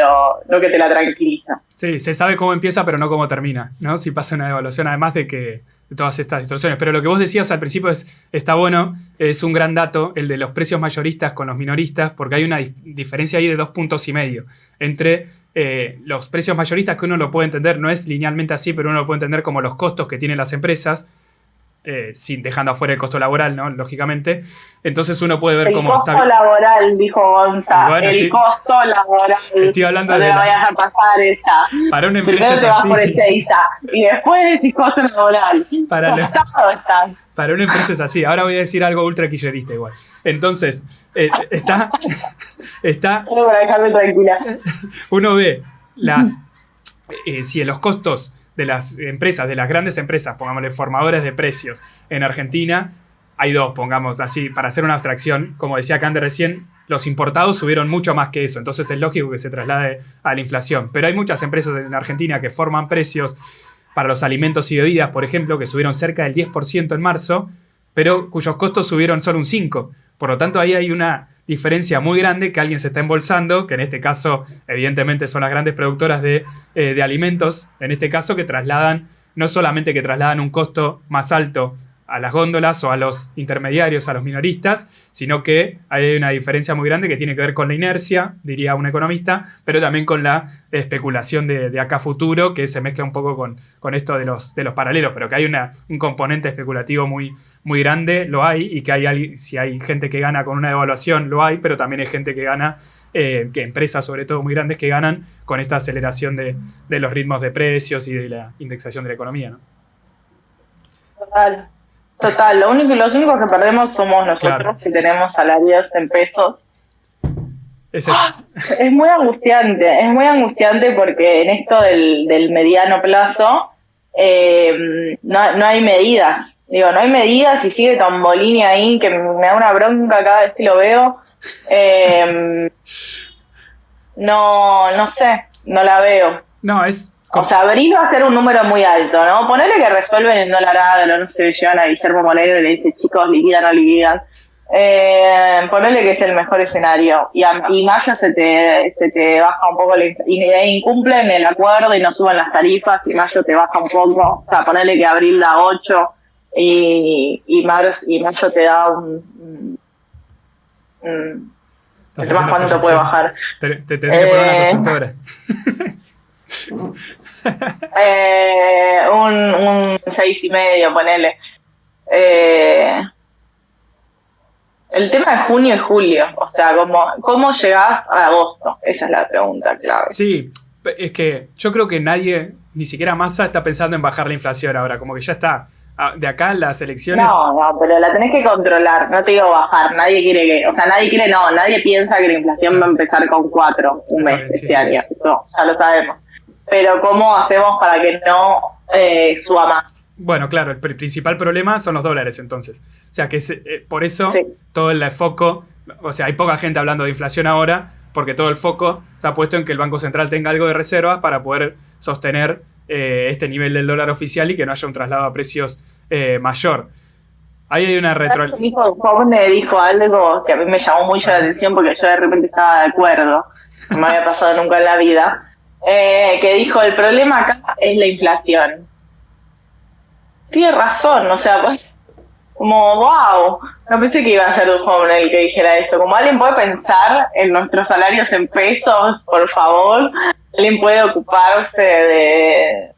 la tranquiliza. Sí, se sabe cómo empieza, pero no cómo termina, ¿no? Si pasa una devaluación, además de todas estas distorsiones. Pero lo que vos decías al principio está bueno, es un gran dato, el de los precios mayoristas con los minoristas, porque hay una diferencia ahí de 2,5 puntos entre los precios mayoristas, que uno lo puede entender, no es linealmente así, pero uno lo puede entender como los costos que tienen las empresas, sin dejando afuera el costo laboral, ¿no? Lógicamente. Entonces uno puede ver cómo está... El costo laboral, dijo Gonza. Bueno, costo laboral. Estoy hablando no te la vayas a pasar esa. Para una empresa primero te vas por Ezeiza y después decís costo laboral. Para una empresa es así. Ahora voy a decir algo ultra kirchnerista igual. Entonces, está... Solo para dejarme tranquila. Uno ve si en los costos de las empresas, de las grandes empresas, pongámosle formadores de precios en Argentina, hay dos, pongamos así, para hacer una abstracción, como decía Cande recién, los importados subieron mucho más que eso, entonces es lógico que se traslade a la inflación. Pero hay muchas empresas en Argentina que forman precios para los alimentos y bebidas, por ejemplo, que subieron cerca del 10% en marzo, pero cuyos costos subieron solo un 5%. Por lo tanto, ahí hay una diferencia muy grande que alguien se está embolsando, que en este caso, evidentemente, son las grandes productoras de alimentos, en este caso, que trasladan, no solamente que trasladan un costo más alto a las góndolas o a los intermediarios, a los minoristas, sino que hay una diferencia muy grande que tiene que ver con la inercia, diría un economista, pero también con la especulación de acá futuro, que se mezcla un poco con esto de los paralelos, pero que hay un componente especulativo muy, muy grande, lo hay, y que si hay gente que gana con una devaluación, lo hay, pero también hay gente que gana, que empresas sobre todo muy grandes que ganan con esta aceleración de los ritmos de precios y de la indexación de la economía, ¿no? Total, los únicos que perdemos somos nosotros, claro, que tenemos salarios en pesos. Es muy angustiante porque en esto del mediano plazo no hay medidas. Digo, no hay medidas y sigue Tombolini ahí que me da una bronca cada vez que lo veo. No sé, no la veo. No, es... O sea, abril va a ser un número muy alto, ¿no? Ponele que resuelven el dólar ADO, no sé, llegan a Guillermo Moreno y le dice, chicos, liquidan o no liquidan. Ponele que es el mejor escenario. Y mayo se te baja un poco, y incumplen el acuerdo y no suben las tarifas, y mayo te baja un poco. O sea, ponele que abril da 8 y mayo te da un no sé más cuánto puede bajar. Te tendré que poner una consultora. Un 6,5, ponele. El tema es junio y julio, o sea, ¿cómo llegás a agosto? Esa es la pregunta clave. Sí, es que yo creo que nadie, ni siquiera Massa, está pensando en bajar la inflación ahora, como que ya está. De acá las elecciones... No, pero la tenés que controlar, no te digo bajar, nadie piensa que la inflación va a empezar con 4 un mes este año, sí. Eso ya lo sabemos. Pero ¿cómo hacemos para que no suba más? Bueno, claro, el principal problema son los dólares entonces. O sea, que por eso sí. Todo el foco, o sea, hay poca gente hablando de inflación ahora, porque todo el foco está puesto en que el Banco Central tenga algo de reservas para poder sostener este nivel del dólar oficial y que no haya un traslado a precios mayor. Ahí hay una Jovne dijo algo que a mí me llamó mucho la atención porque yo de repente estaba de acuerdo, no me había pasado nunca en la vida, que dijo, el problema acá es la inflación. Tiene razón, o sea, pues, como, wow, no pensé que iba a ser Jovne el que dijera eso. Como alguien puede pensar en nuestros salarios en pesos, por favor, alguien puede ocuparse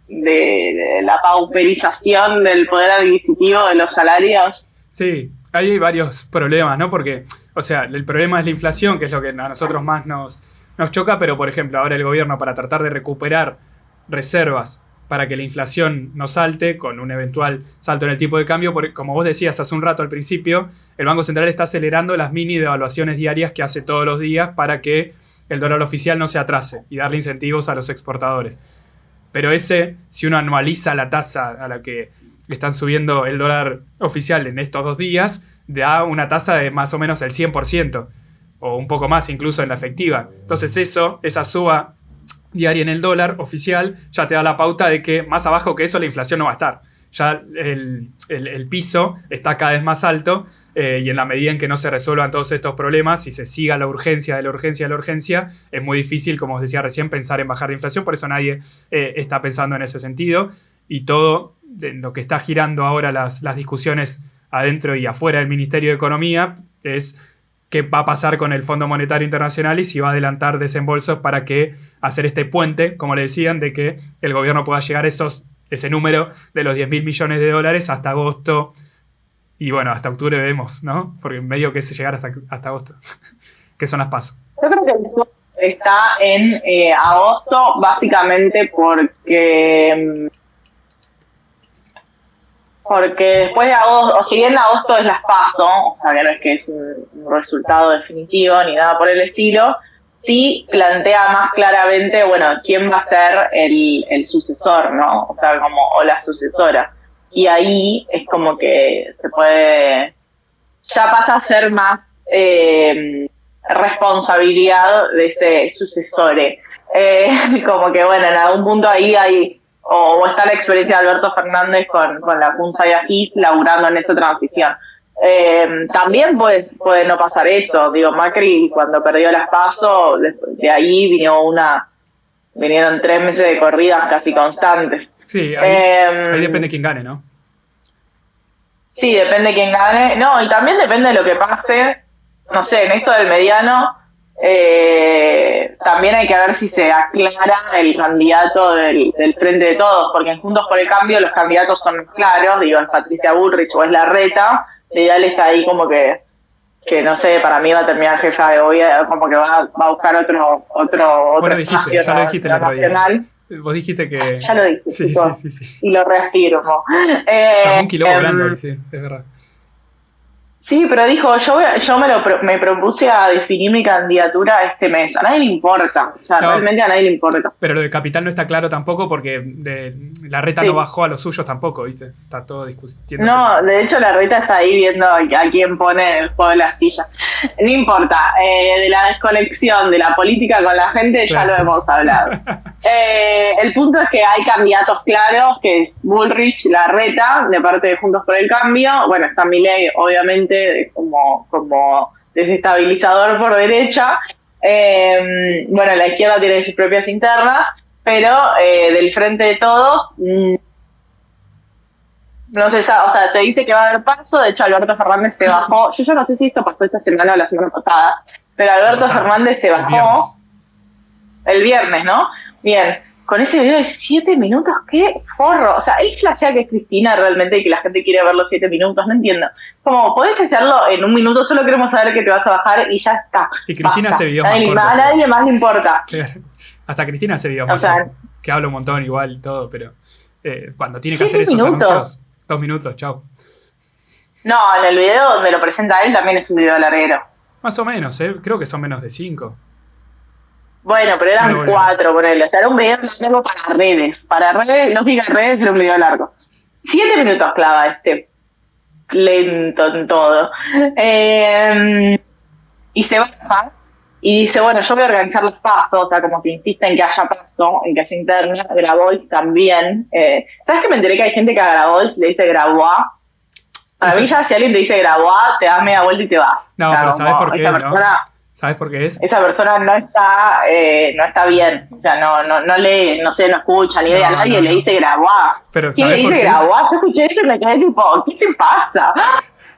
de la pauperización del poder adquisitivo de los salarios. Sí, ahí hay varios problemas, ¿no? Porque, o sea, el problema es la inflación, que es lo que a nosotros más nos choca, pero, por ejemplo, ahora el gobierno, para tratar de recuperar reservas para que la inflación no salte con un eventual salto en el tipo de cambio, porque, como vos decías hace un rato al principio, el Banco Central está acelerando las mini devaluaciones diarias que hace todos los días para que el dólar oficial no se atrase y darle incentivos a los exportadores. Pero si uno anualiza la tasa a la que están subiendo el dólar oficial en estos 2 días, da una tasa de más o menos el 100%, o un poco más incluso en la efectiva. Entonces esa suba diaria en el dólar oficial ya te da la pauta de que más abajo que eso la inflación no va a estar. Ya el piso está cada vez más alto, y en la medida en que no se resuelvan todos estos problemas y se siga la urgencia, es muy difícil, como os decía recién, pensar en bajar la inflación. Por eso nadie está pensando en ese sentido. Y todo lo que está girando ahora las discusiones adentro y afuera del Ministerio de Economía es qué va a pasar con el Fondo Monetario Internacional y si va a adelantar desembolsos para hacer este puente, como le decían, de que el gobierno pueda llegar a ese número de los 10.000 millones de dólares hasta agosto. Y bueno, hasta octubre vemos, ¿no? Porque medio que es llegar hasta agosto. Que son las PASO. Yo creo que el fondo está en agosto, básicamente porque después de agosto, o si bien agosto es las PASO, o sea, que no es que es un resultado definitivo ni nada por el estilo, sí plantea más claramente, bueno, quién va a ser el sucesor, ¿no? O sea, o la sucesora. Y ahí es como que ya pasa a ser más responsabilidad de ese sucesor. Como que, bueno, en algún punto ahí hay, o está la experiencia de Alberto Fernández con la Punza y Agis laburando en esa transición. También puede no pasar eso. Digo, Macri cuando perdió las PASO, de ahí vinieron 3 meses de corridas casi constantes. Sí, ahí depende quién gane, ¿no? Sí, depende quién gane. No, y también depende de lo que pase. No sé, en esto del mediano, también hay que ver si se aclara el candidato del Frente de Todos, porque en Juntos por el Cambio los candidatos son claros, digo, es Patricia Bullrich o es Larreta. Ideal está ahí como que no sé, para mí va a terminar jefa de gobierno, como que va a buscar otro bueno, dijiste, ya lo dijiste el otro día. Vos dijiste que... Ya lo dije, sí. Y lo reafirmo. Samón Quilombo hablando, sí, es verdad. Sí, pero dijo, yo me propuse a definir mi candidatura este mes. A nadie le importa, o sea, realmente a nadie le importa. Pero lo de Capital no está claro tampoco porque Larreta no bajó a los suyos tampoco, ¿viste? Está todo discutiendo. No, de hecho Larreta está ahí viendo a quién pone el juego de la silla. No importa, de la desconexión de la política con la gente ya lo hemos hablado. El punto es que hay candidatos claros, que es Bullrich, Larreta, de parte de Juntos por el Cambio. Bueno, está Milei, obviamente, como desestabilizador por derecha. Bueno, la izquierda tiene sus propias internas, pero del Frente de Todos no se sabe, o sea, se dice que va a haber paso. De hecho, Alberto Fernández se bajó. Yo no sé si esto pasó esta semana o la semana pasada, pero Alberto Fernández se bajó el viernes, ¿no? Bien, con ese video de 7 minutos, qué forro. O sea, él flashea que es Cristina realmente y que la gente quiere ver los 7 minutos, no entiendo. Como, podés hacerlo en 1 minuto, solo queremos saber que te vas a bajar y ya está. Y Cristina hace videos más cortos. A nadie más le importa. Claro. Hasta Cristina hace videos más cortos, que habla un montón igual y todo, pero cuando tiene que hacer esos anuncios, 2 minutos, chao. No, en el video donde lo presenta él también es un video larguero. Más o menos, creo que son menos de 5. Bueno, pero eran 4, ponele. O sea, era un video largo para redes. Para redes, lógica redes, era un video largo. 7 minutos clava lento en todo. Y se baja y dice, bueno, yo voy a organizar los pasos. O sea, como que insiste en que haya paso, en que haya interna. Grabois también. ¿Sabes que me enteré que hay gente que a Grabois le dice Grabois? A mí ya si alguien te dice Grabois, te das media vuelta y te vas. No, o sea, pero ¿sabes por qué? ¿Sabes por qué es? Esa persona no está bien. O sea, no lee, no sé, no escucha ni idea. Nadie le dice Grabois. Pero ¿quién le dice Grabois? Yo escuché eso y me quedé tipo, ¿qué te pasa?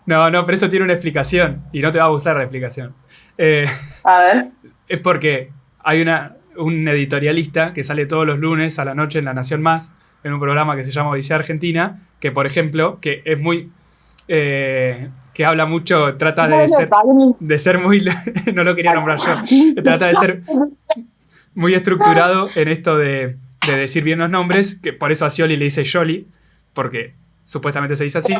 No, pero eso tiene una explicación. Y no te va a gustar la explicación. A ver. Es porque hay un editorialista que sale todos los lunes a la noche en La Nación Más, en un programa que se llama Odisea Argentina, que, por ejemplo, que es muy... que habla mucho, trata de ser muy... no lo quería nombrar yo. Trata de ser muy estructurado en esto de decir bien los nombres, que por eso a Scioli le dice Yoli, porque supuestamente se dice así.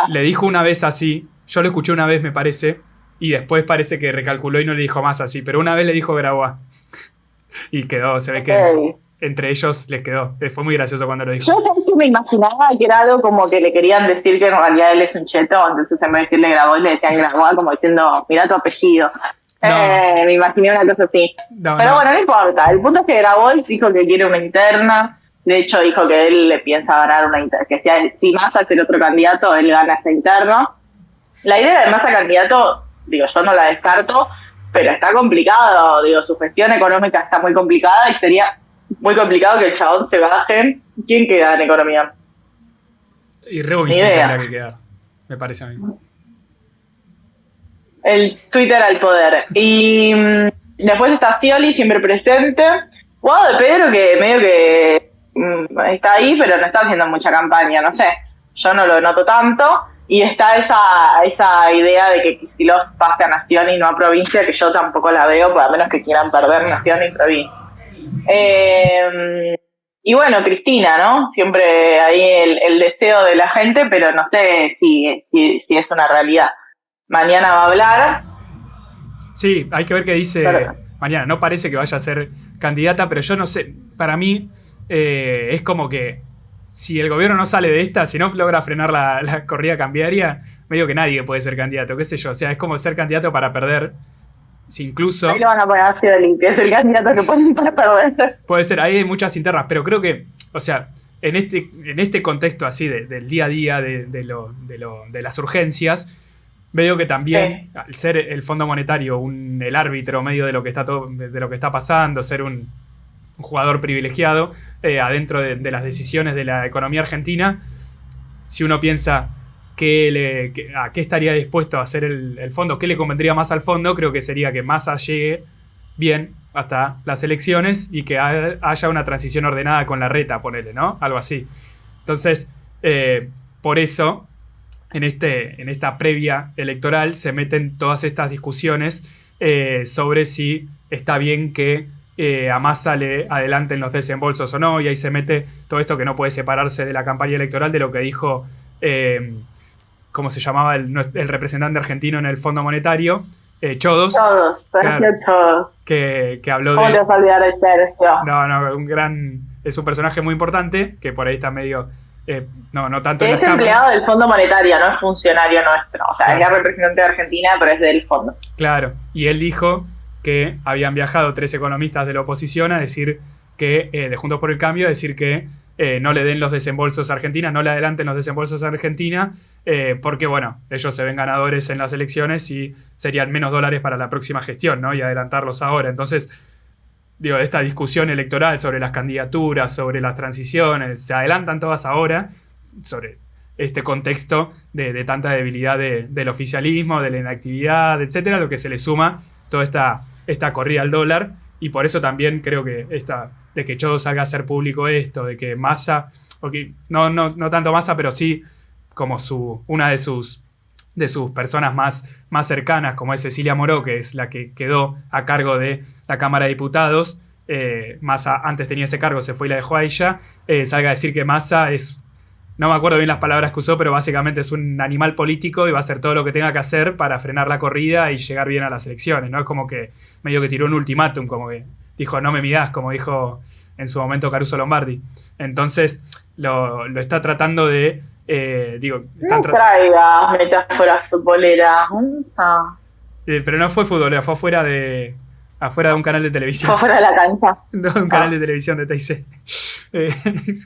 Le dijo una vez así, yo lo escuché una vez me parece, y después parece que recalculó y no le dijo más así, pero una vez le dijo Grabois. Y quedó, se ve que Ok. entre ellos les quedó. Fue muy gracioso cuando lo dijo. Yo ¿sabes qué? Me imaginaba que era algo como que le querían decir que en realidad él es un cheto, entonces en vez de decirle Grabois le decían Grabois como diciendo, mirá tu apellido. No, Me imaginé una cosa así. no, Pero no. bueno, no importa. El punto es que Grabois dijo que quiere una interna. De hecho, dijo que él le piensa ganar una interna. Que si Massa es el otro candidato, él gana esa interna. La idea de Massa candidato, digo, yo no la descarto, pero está complicado. Digo, su gestión económica está muy complicada y sería muy complicado que el chabón se baje. ¿Quién queda en economía? Y Ni Rubinstein tendrá idea. que quedar, me parece a mí. El Twitter al poder. Y después está Scioli, siempre presente. Guado de Pedro, que medio que está ahí, pero no está haciendo mucha campaña, no sé. Yo no lo noto tanto. Y está esa idea de que Kicillof pase a Nación y no a provincia, que yo tampoco la veo, por a menos que quieran perder Nación y provincia. Y bueno, Cristina, ¿no? Siempre ahí el deseo de la gente, pero no sé si es una realidad. Mañana va a hablar. Sí, hay que ver qué dice Pero, mañana. No parece que vaya a ser candidata, pero yo no sé. Para mí es como que si el gobierno no sale de esta, si no logra frenar la corrida cambiaria, medio que nadie puede ser candidato, qué sé yo. O sea, es como ser candidato para perder. Si ahí incluso lo van a poner a Scioli, que es el candidato que ponen para perder. puede ser, ahí hay muchas internas, pero creo que, o sea, en este contexto así del día a día, de las urgencias, veo que también, Sí. al ser el Fondo Monetario el árbitro medio de lo que está de lo que está pasando, ser un jugador privilegiado adentro de las decisiones de la economía argentina, si uno piensa a qué estaría dispuesto a hacer el fondo, qué le convendría más al fondo, creo que sería que Massa llegue bien hasta las elecciones y que haya una transición ordenada con la reta, ponele, ¿no? Algo así. Entonces, por eso, en esta previa electoral se meten todas estas discusiones sobre si está bien que a Massa le adelanten los desembolsos o no, y ahí se mete todo esto que no puede separarse de la campaña electoral de lo que dijo, ¿cómo se llamaba el representante argentino en el Fondo Monetario? Chodos, Todos, claro, Sergio todos. que habló ¿Cómo te de... vas a olvidar de Sergio? No, es un personaje muy importante, que por ahí está medio... no tanto en Que las es cámaras. empleado del Fondo Monetario, no es funcionario nuestro. O sea, Claro. es la representante de Argentina, pero es del fondo. Claro, y él dijo que habían viajado 3 economistas de la oposición a decir que, de Juntos por el Cambio, a decir que no le den los desembolsos a Argentina, no le adelanten los desembolsos a Argentina, porque, bueno, ellos se ven ganadores en las elecciones y serían menos dólares para la próxima gestión, ¿no? Y adelantarlos ahora. Entonces, digo, esta discusión electoral sobre las candidaturas, sobre las transiciones, se adelantan todas ahora, sobre este contexto de tanta debilidad del oficialismo, de la inactividad, etcétera, lo que se le suma toda esta corrida al dólar, y por eso también creo que de que Chodo salga a hacer público esto, de que Massa, okay, no tanto Massa, pero sí como una de sus personas más cercanas, como es Cecilia Moró, que es la que quedó a cargo de la Cámara de Diputados. Massa antes tenía ese cargo, se fue y la dejó a ella. Salga a decir que Massa no me acuerdo bien las palabras que usó, pero básicamente es un animal político y va a hacer todo lo que tenga que hacer para frenar la corrida y llegar bien a las elecciones, ¿no? Es como que medio que tiró un ultimátum, como que dijo, no me midás, como dijo en su momento Caruso Lombardi. Entonces lo está tratando de... No traigas metáforas futboleras. pero no fue fútbol, fue afuera de un canal de televisión. Fuera de la cancha. No, un canal de televisión de TIC.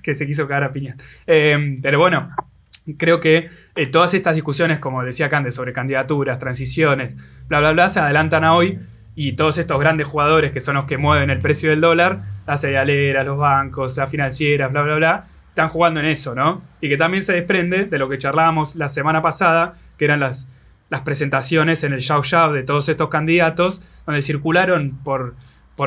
Que se quiso cagar a piña. Pero bueno, creo que todas estas discusiones, como decía Cande, sobre candidaturas, transiciones, bla, bla, bla, se adelantan a hoy. Y todos estos grandes jugadores que son los que mueven el precio del dólar, las cerealeras, los bancos, las financieras, bla, bla, bla, están jugando en eso, ¿no? Y que también se desprende de lo que charlábamos la semana pasada, que eran las presentaciones en el Yao Yao de todos estos candidatos, donde circularon por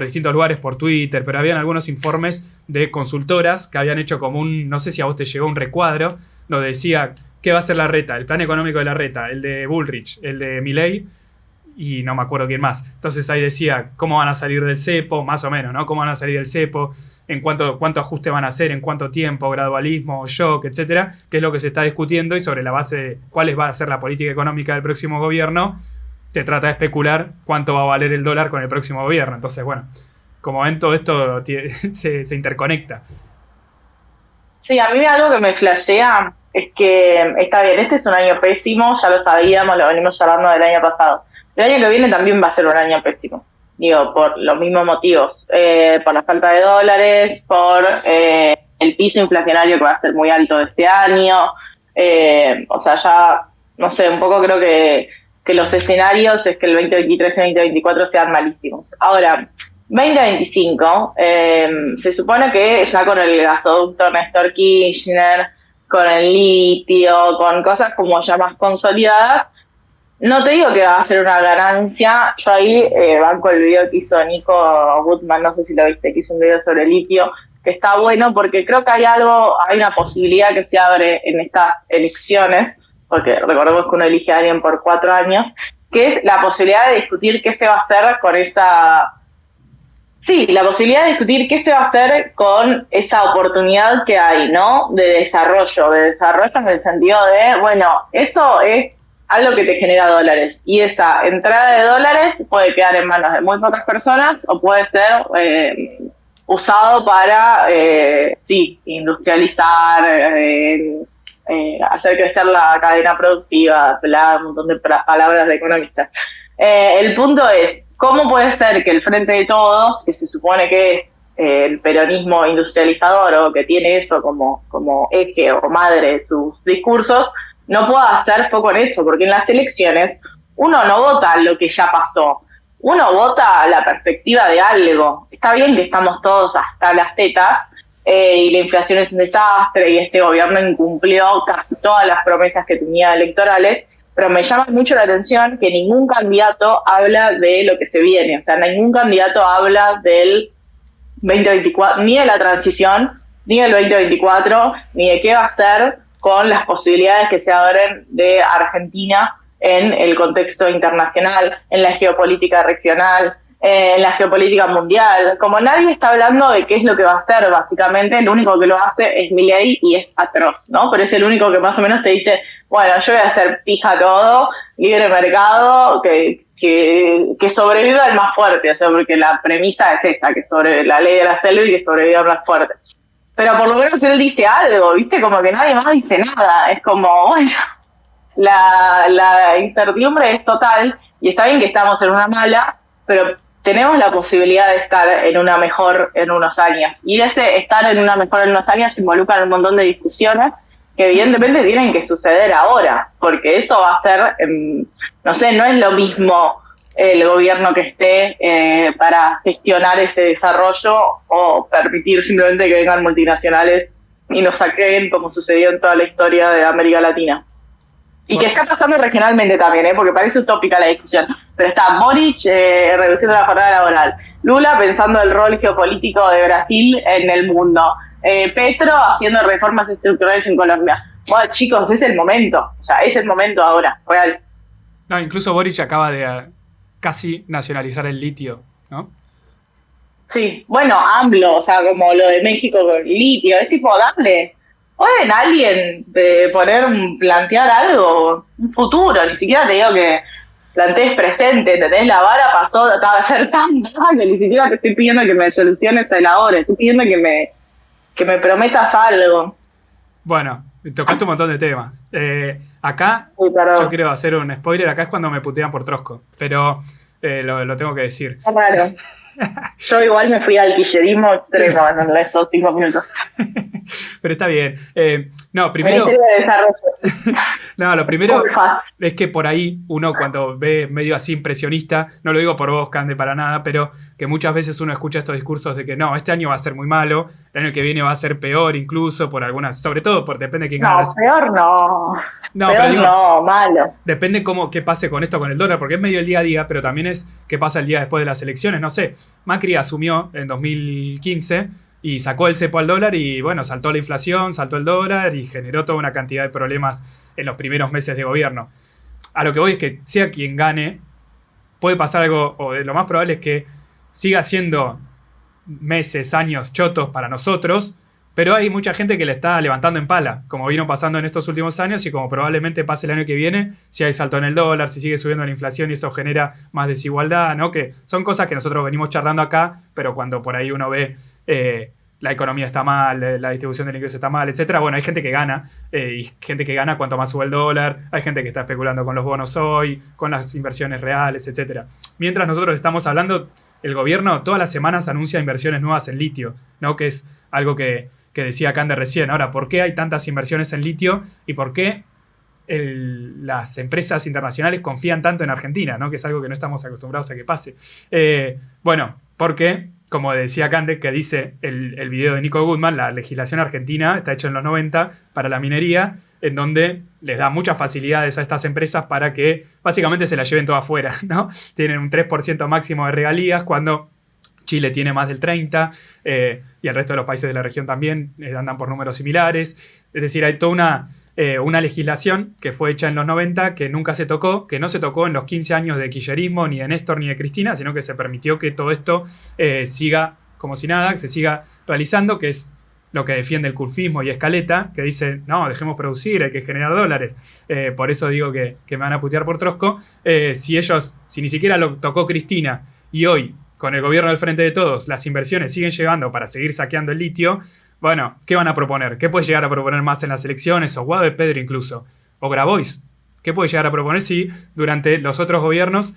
distintos lugares, por Twitter, pero habían algunos informes de consultoras que habían hecho como no sé si a vos te llegó un recuadro, donde decía qué va a ser la reta, el plan económico de la reta, el de Bullrich, el de Milei, y no me acuerdo quién más. Entonces ahí decía cómo van a salir del cepo, más o menos, ¿no? Cómo van a salir del cepo, en cuánto ajuste van a hacer, en cuánto tiempo, gradualismo, shock, etcétera, que es lo que se está discutiendo, y sobre la base de cuál va a ser la política económica del próximo gobierno, se trata de especular cuánto va a valer el dólar con el próximo gobierno. Entonces, bueno, como ven, todo esto se interconecta. Sí, a mí algo que me flashea es que está bien, este es un año pésimo, ya lo sabíamos, lo venimos hablando del año pasado. El año que viene también va a ser un año pésimo, digo, por los mismos motivos, por la falta de dólares, por el piso inflacionario que va a ser muy alto este año, o sea, ya, no sé, un poco creo que los escenarios es que el 2023 y 2024 sean malísimos. Ahora, 2025, se supone que ya con el gasoducto Néstor Kirchner, con el litio, con cosas como ya más consolidadas, no te digo que va a ser una ganancia. Yo ahí banco el video que hizo Nico Goodman, no sé si lo viste, que hizo un video sobre el litio, que está bueno porque creo que hay una posibilidad que se abre en estas elecciones, porque recordemos que uno elige a alguien por 4 años, que es la posibilidad de discutir qué se va a hacer con esa... Sí, la posibilidad de discutir qué se va a hacer con esa oportunidad que hay, ¿no? De desarrollo en el sentido de, bueno, eso es algo que te genera dólares y esa entrada de dólares puede quedar en manos de muy pocas personas o puede ser usado para, sí, industrializar, hacer crecer la cadena productiva, un montón de palabras de economistas. El punto es, ¿cómo puede ser que el Frente de Todos, que se supone que es el peronismo industrializador o que tiene eso como eje o madre de sus discursos, no pueda hacer foco en eso? Porque en las elecciones uno no vota lo que ya pasó, uno vota la perspectiva de algo. Está bien que estamos todos hasta las tetas y la inflación es un desastre y este gobierno incumplió casi todas las promesas que tenía electorales, pero me llama mucho la atención que ningún candidato habla de lo que se viene, o sea, ningún candidato habla del 2024, ni de la transición, ni del 2024, ni de qué va a hacer con las posibilidades que se abren de Argentina en el contexto internacional, en la geopolítica regional, en la geopolítica mundial. Como nadie está hablando de qué es lo que va a hacer, básicamente, el único que lo hace es Milei y es atroz, ¿no? Pero es el único que más o menos te dice, bueno, yo voy a hacer pija todo, libre mercado, que sobreviva el más fuerte, o sea, porque la premisa es esa, que sobre la ley de la selva y que sobreviva el más fuerte. Pero por lo menos él dice algo, ¿viste? Como que nadie más dice nada. Es como, bueno, la incertidumbre es total y está bien que estamos en una mala, pero tenemos la posibilidad de estar en una mejor en unos años. Y ese estar en una mejor en unos años involucra un montón de discusiones que evidentemente tienen que suceder ahora, porque eso va a ser, no sé, no es lo mismo el gobierno que esté para gestionar ese desarrollo o permitir simplemente que vengan multinacionales y nos saquen, como sucedió en toda la historia de América Latina. Y que está pasando regionalmente también, porque parece utópica la discusión. Pero está Boric reduciendo la jornada laboral, Lula pensando el rol geopolítico de Brasil en el mundo, Petro haciendo reformas estructurales en Colombia. Bueno, chicos, es el momento. O sea, es el momento ahora, real. No, incluso Boric acaba de casi nacionalizar el litio, ¿no? Sí, bueno, AMLO, o sea, como lo de México con el litio, es tipo, dale. ¿Pueden alguien plantear algo, un futuro? Ni siquiera te digo que plantees presente, ¿entendés? La vara pasó de ser tan baja que ni siquiera te estoy pidiendo que me soluciones el ahora, estoy pidiendo que me prometas algo. Bueno, tocaste un montón de temas. Acá, Sí, yo quiero hacer un spoiler, acá es cuando me putean por Trosco, pero lo tengo que decir. Es raro. Yo igual me fui al kirchnerismo extremo en estos 5 minutos. Pero está bien. No, primero... No, lo primero es que por ahí uno cuando ve medio así impresionista, no lo digo por vos, Cande, para nada, pero que muchas veces uno escucha estos discursos de que no, este año va a ser muy malo, el año que viene va a ser peor incluso por algunas, sobre todo depende de quién gane. No, peor no. No, peor pero digo, no, malo. Depende qué pase con esto, con el dólar, porque es medio el día a día, pero también es qué pasa el día después de las elecciones. No sé, Macri asumió en 2015 y sacó el cepo al dólar y bueno, saltó la inflación, saltó el dólar y generó toda una cantidad de problemas en los primeros meses de gobierno. A lo que voy es que sea quien gane, puede pasar algo, o lo más probable es que siga siendo meses, años chotos para nosotros, Pero hay mucha gente que le está levantando en pala, como vino pasando en estos últimos años y como probablemente pase el año que viene, si hay salto en el dólar, si sigue subiendo la inflación y eso genera más desigualdad, ¿no? Que son cosas que nosotros venimos charlando acá, pero cuando por ahí uno ve la economía está mal, la distribución del ingreso está mal, etcétera. Bueno, hay gente que gana, y gente que gana cuanto más sube el dólar, hay gente que está especulando con los bonos hoy, con las inversiones reales, etcétera. Mientras nosotros estamos hablando, el gobierno todas las semanas anuncia inversiones nuevas en litio, ¿no? Que es algo que decía Cande recién. Ahora, ¿por qué hay tantas inversiones en litio y por qué las empresas internacionales confían tanto en Argentina, ¿no? Que es algo que no estamos acostumbrados a que pase? Bueno, porque, como decía Cande, que dice el video de Nico Goodman, la legislación argentina está hecha en los 90 para la minería, en donde les da muchas facilidades a estas empresas para que básicamente se la lleven toda afuera, ¿no? Tienen un 3% máximo de regalías cuando Chile tiene más del 30%, y el resto de los países de la región también andan por números similares. Es decir, hay toda una legislación que fue hecha en los 90 que nunca se tocó, que no se tocó en los 15 años de kirchnerismo, ni de Néstor, ni de Cristina, sino que se permitió que todo esto siga como si nada, que se siga realizando, que es lo que defiende el curfismo y Escaleta, que dice, no, dejemos producir, hay que generar dólares. Por eso digo que me van a putear por trosco. Si ni siquiera lo tocó Cristina y hoy, con el gobierno del Frente de Todos, las inversiones siguen llegando para seguir saqueando el litio, bueno, ¿qué van a proponer? ¿Qué puede llegar a proponer más en las elecciones? O Guado de Pedro incluso. O Grabois. ¿Qué puede llegar a proponer si durante los otros gobiernos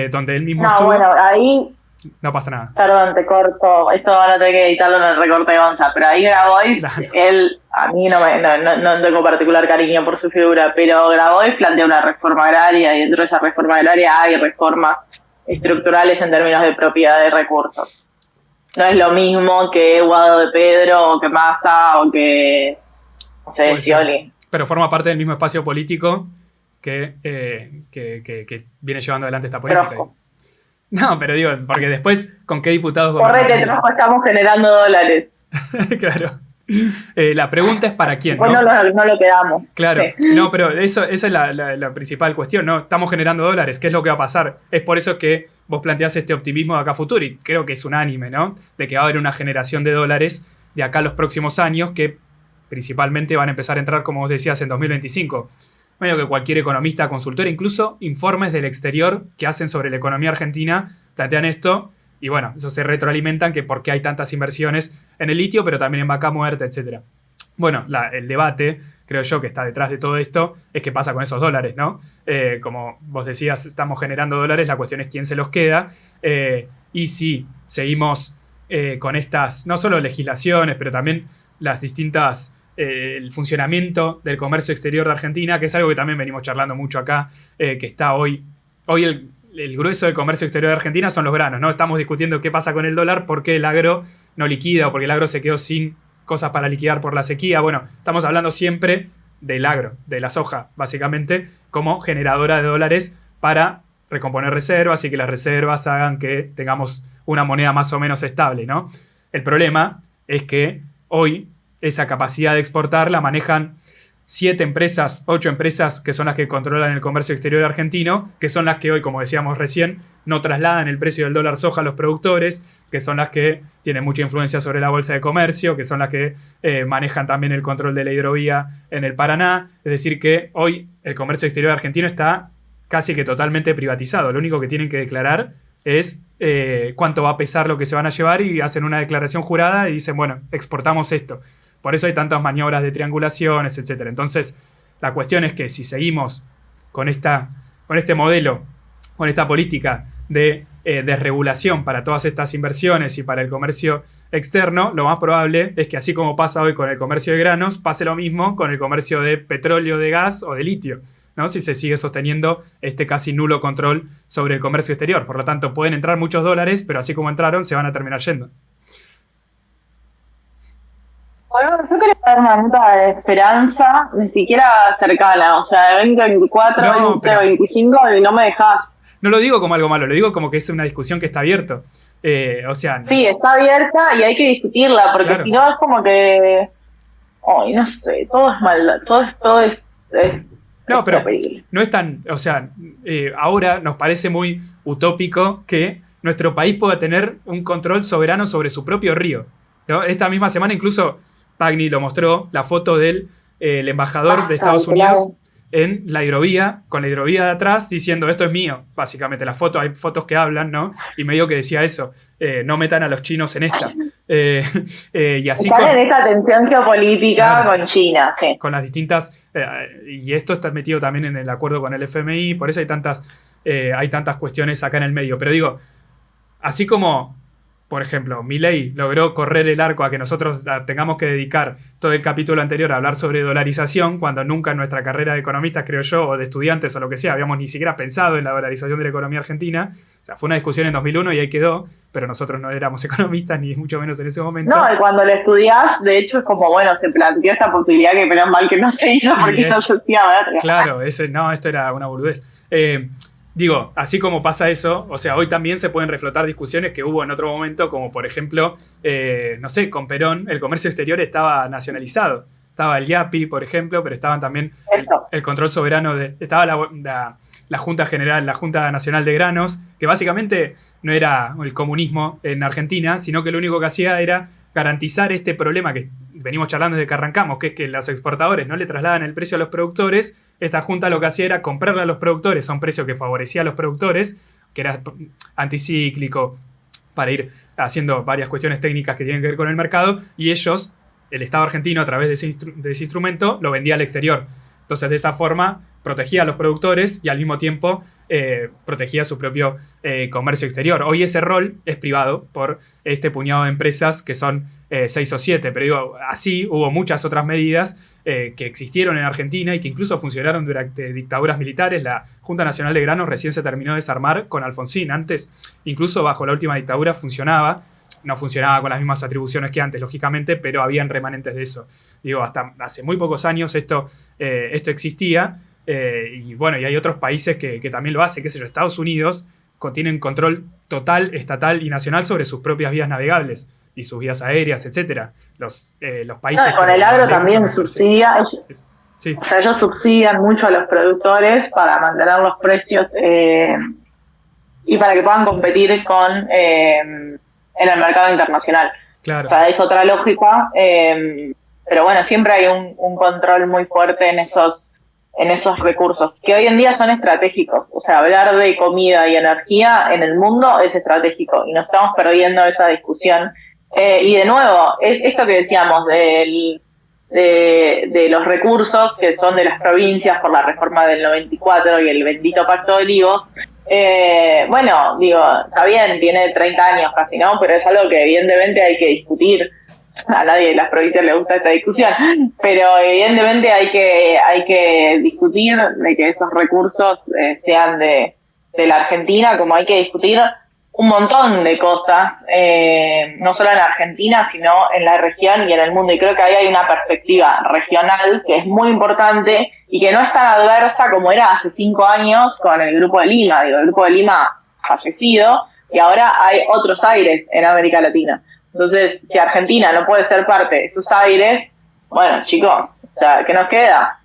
donde él mismo estuvo... Bueno, ahí... No pasa nada. Perdón, te corto. Esto van a tener que editarlo en el recorte de Gonza. Pero ahí Grabois, él, a mí no tengo particular cariño por su figura, pero Grabois plantea una reforma agraria y dentro de esa reforma agraria hay reformas estructurales en términos de propiedad de recursos. No es lo mismo que Guado de Pedro o que Massa o que, no sé, Scioli. Pero forma parte del mismo espacio político que viene llevando adelante esta política. Trosco. No, pero digo, porque después, ¿con qué diputados Correte, Trosco, estamos generando dólares. Claro. La pregunta es para quién, ¿no? Bueno, no lo quedamos. Claro, sí. No, pero esa es la principal cuestión, ¿no? Estamos generando dólares, ¿qué es lo que va a pasar? Es por eso que vos planteás este optimismo de acá a futuro, y creo que es unánime, ¿no? De que va a haber una generación de dólares de acá a los próximos años que principalmente van a empezar a entrar, como vos decías, en 2025. Medio que cualquier economista, consultor, incluso informes del exterior que hacen sobre la economía argentina, plantean esto. Y bueno, eso se retroalimentan que por qué hay tantas inversiones en el litio, pero también en vaca muerta, etc. Bueno, el debate, creo yo, que está detrás de todo esto, es qué pasa con esos dólares, ¿no? Como vos decías, estamos generando dólares, la cuestión es quién se los queda. Y si seguimos con estas, no solo legislaciones, pero también las distintas... el funcionamiento del comercio exterior de Argentina, que es algo que también venimos charlando mucho acá, que está hoy el grueso del comercio exterior de Argentina son los granos, ¿no? Estamos discutiendo qué pasa con el dólar, por qué el agro no liquida o porque el agro se quedó sin cosas para liquidar por la sequía. Bueno, estamos hablando siempre del agro, de la soja, básicamente, como generadora de dólares para recomponer reservas y que las reservas hagan que tengamos una moneda más o menos estable, ¿no? El problema es que hoy esa capacidad de exportar la manejan 7 empresas, 8 empresas que son las que controlan el comercio exterior argentino, que son las que hoy, como decíamos recién, no trasladan el precio del dólar soja a los productores, que son las que tienen mucha influencia sobre la bolsa de comercio, que son las que manejan también el control de la hidrovía en el Paraná. Es decir, que hoy el comercio exterior argentino está casi que totalmente privatizado. Lo único que tienen que declarar es cuánto va a pesar lo que se van a llevar y hacen una declaración jurada y dicen, bueno, exportamos esto. Por eso hay tantas maniobras de triangulaciones, etc. Entonces, la cuestión es que si seguimos con este modelo, con esta política de desregulación para todas estas inversiones y para el comercio externo, lo más probable es que así como pasa hoy con el comercio de granos, pase lo mismo con el comercio de petróleo, de gas o de litio, ¿no? Si se sigue sosteniendo este casi nulo control sobre el comercio exterior. Por lo tanto, pueden entrar muchos dólares, pero así como entraron, se van a terminar yendo. Bueno, yo quería dar una nota de esperanza, ni siquiera cercana, o sea, de 2024, No, 2025, y no me dejás. No lo digo como algo malo, lo digo como que es una discusión que está abierta. O sea... Sí, está abierta y hay que discutirla, porque claro. Si no es como que... Ay, no sé, todo es maldad, todo es no, pero terrible. no es tan... O sea, ahora nos parece muy utópico que nuestro país pueda tener un control soberano sobre su propio río, ¿no? Esta misma semana incluso Pagni lo mostró, la foto del el embajador de Estados claro. Unidos en la hidrovía, con la hidrovía de atrás, diciendo esto es mío, básicamente. La foto, hay fotos que hablan, ¿no? Y medio que decía eso, no metan a los chinos en esta. Y así están en esta tensión geopolítica, claro, con China, sí. Con las distintas... y esto está metido también en el acuerdo con el FMI, por eso hay tantas cuestiones acá en el medio. Pero digo, así como, por ejemplo, Milei logró correr el arco a que nosotros tengamos que dedicar todo el capítulo anterior a hablar sobre dolarización, cuando nunca en nuestra carrera de economistas, creo yo, o de estudiantes o lo que sea, habíamos ni siquiera pensado en la dolarización de la economía argentina. O sea, fue una discusión en 2001 y ahí quedó, pero nosotros no éramos economistas, ni mucho menos en ese momento. No, y cuando lo estudiás, de hecho, es como, bueno, se planteó esta posibilidad que menos mal que no se hizo porque no se hacía verga. Claro, esto era una boludez. Digo, así como pasa eso, o sea, hoy también se pueden reflotar discusiones que hubo en otro momento, como por ejemplo, no sé, con Perón el comercio exterior estaba nacionalizado. Estaba el IAPI, por ejemplo, pero estaban también el control soberano estaba la Junta General, la Junta Nacional de Granos, que básicamente no era el comunismo en Argentina, sino que lo único que hacía era garantizar este problema que venimos charlando desde que arrancamos, que es que los exportadores no le trasladan el precio a los productores. Esta junta lo que hacía era comprarle a los productores a un precio que favorecía a los productores, que era anticíclico, para ir haciendo varias cuestiones técnicas que tienen que ver con el mercado, y ellos, el Estado argentino, a través de ese instrumento, lo vendía al exterior. Entonces, de esa forma, protegía a los productores y al mismo tiempo protegía su propio comercio exterior. Hoy ese rol es privado por este puñado de empresas que son 6 o 7, pero digo, así hubo muchas otras medidas que existieron en Argentina y que incluso funcionaron durante dictaduras militares. La Junta Nacional de Granos recién se terminó de desarmar con Alfonsín. Antes, incluso bajo la última dictadura, funcionaba. No funcionaba con las mismas atribuciones que antes, lógicamente, pero habían remanentes de eso. Digo, hasta hace muy pocos años esto existía. Y bueno, y hay otros países que también lo hacen, qué sé yo, Estados Unidos tienen control total, estatal y nacional sobre sus propias vías navegables y sus vías aéreas, etcétera. Los países... con el agro también subsidia... Sí. O sea, ellos subsidian mucho a los productores para mantener los precios y para que puedan competir en el mercado internacional. Claro. O sea, es otra lógica, pero bueno, siempre hay un control muy fuerte en esos recursos, que hoy en día son estratégicos. O sea, hablar de comida y energía en el mundo es estratégico y nos estamos perdiendo esa discusión. Y de nuevo, es esto que decíamos de los recursos que son de las provincias por la reforma del 94 y el bendito Pacto de Olivos. Bueno, digo, está bien, tiene 30 años casi, ¿no? Pero es algo que evidentemente hay que discutir. A nadie de las provincias le gusta esta discusión, pero evidentemente hay que discutir de que esos recursos sean de la Argentina, como hay que discutir un montón de cosas, no solo en Argentina, sino en la región y en el mundo. Y creo que ahí hay una perspectiva regional que es muy importante y que no es tan adversa como era hace 5 años con el Grupo de Lima. Digo, el Grupo de Lima fallecido y ahora hay otros aires en América Latina. Entonces, si Argentina no puede ser parte de sus aires, bueno, chicos, o sea, ¿qué nos queda?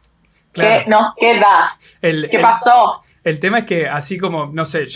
Claro. ¿Qué nos queda? ¿Qué pasó? El tema es que así como, no sé,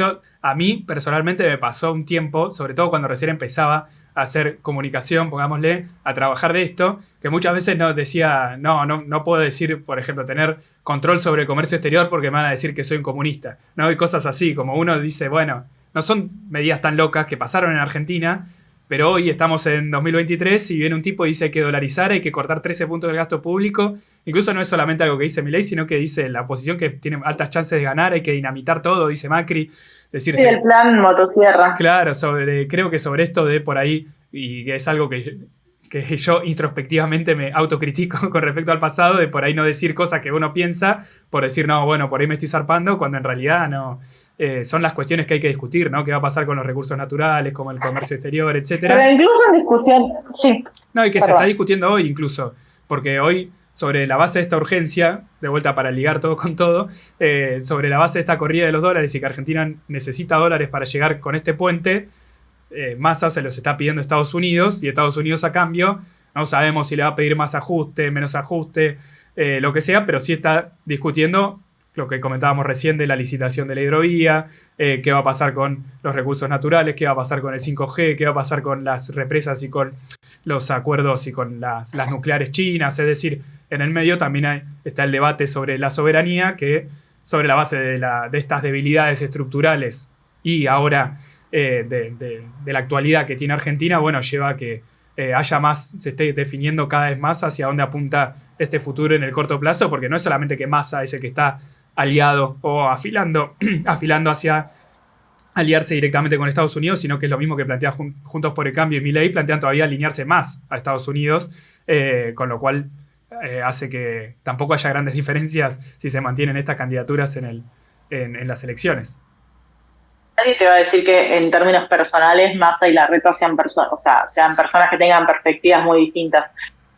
a mí personalmente me pasó un tiempo, sobre todo cuando recién empezaba a hacer comunicación, pongámosle, a trabajar de esto, que muchas veces no decía, no puedo decir, por ejemplo, tener control sobre el comercio exterior porque me van a decir que soy un comunista, ¿no? Y cosas así, como uno dice, bueno, no son medidas tan locas que pasaron en Argentina, pero hoy estamos en 2023 y viene un tipo y dice hay que dolarizar, hay que cortar 13 puntos del gasto público. Incluso no es solamente algo que dice Milei, sino que dice la oposición que tiene altas chances de ganar, hay que dinamitar todo, dice Macri. Sí, el plan motosierra. Claro, creo que sobre esto de por ahí, y es algo que yo introspectivamente me autocritico con respecto al pasado, de por ahí no decir cosas que uno piensa, por decir, no, bueno, por ahí me estoy zarpando, cuando en realidad no... son las cuestiones que hay que discutir, ¿no? ¿Qué va a pasar con los recursos naturales, como el comercio exterior, etcétera? Pero incluso en discusión, sí. No, y que se está discutiendo hoy incluso, porque hoy, sobre la base de esta urgencia, de vuelta para ligar todo con todo, sobre la base de esta corrida de los dólares y que Argentina necesita dólares para llegar con este puente, Massa se los está pidiendo a Estados Unidos, y Estados Unidos a cambio, no sabemos si le va a pedir más ajuste, menos ajuste, lo que sea, pero sí está discutiendo lo que comentábamos recién de la licitación de la hidrovía, qué va a pasar con los recursos naturales, qué va a pasar con el 5G, qué va a pasar con las represas y con los acuerdos y con las nucleares chinas. Es decir, en el medio también está el debate sobre la soberanía, que sobre la base de estas debilidades estructurales y ahora de la actualidad que tiene Argentina, bueno, lleva a que haya más, se esté definiendo cada vez más hacia dónde apunta este futuro en el corto plazo, porque no es solamente que Massa es el que está aliado o afilando hacia aliarse directamente con Estados Unidos, sino que es lo mismo que plantea Juntos por el Cambio y Milei, plantean todavía alinearse más a Estados Unidos, con lo cual hace que tampoco haya grandes diferencias si se mantienen estas candidaturas en las elecciones. Nadie te va a decir que en términos personales Massa y Larreta sean personas que tengan perspectivas muy distintas.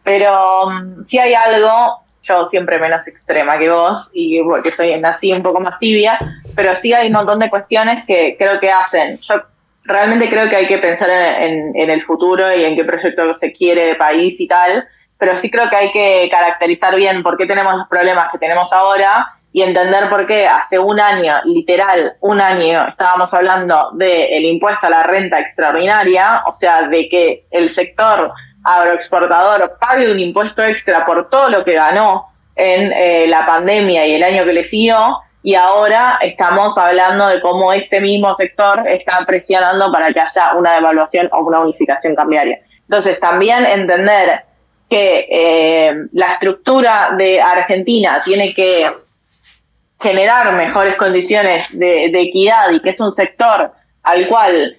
Pero si hay algo, yo siempre menos extrema que vos, y porque nací un poco más tibia, pero sí hay un montón de cuestiones que creo que hacen. Yo realmente creo que hay que pensar en el futuro y en qué proyecto se quiere de país y tal, pero sí creo que hay que caracterizar bien por qué tenemos los problemas que tenemos ahora y entender por qué hace un año, literal, un año, estábamos hablando del impuesto a la renta extraordinaria, o sea, de que el sector agroexportador pague un impuesto extra por todo lo que ganó en la pandemia y el año que le siguió, y ahora estamos hablando de cómo ese mismo sector está presionando para que haya una devaluación o una unificación cambiaria. Entonces, también entender que la estructura de Argentina tiene que generar mejores condiciones de equidad y que es un sector al cual,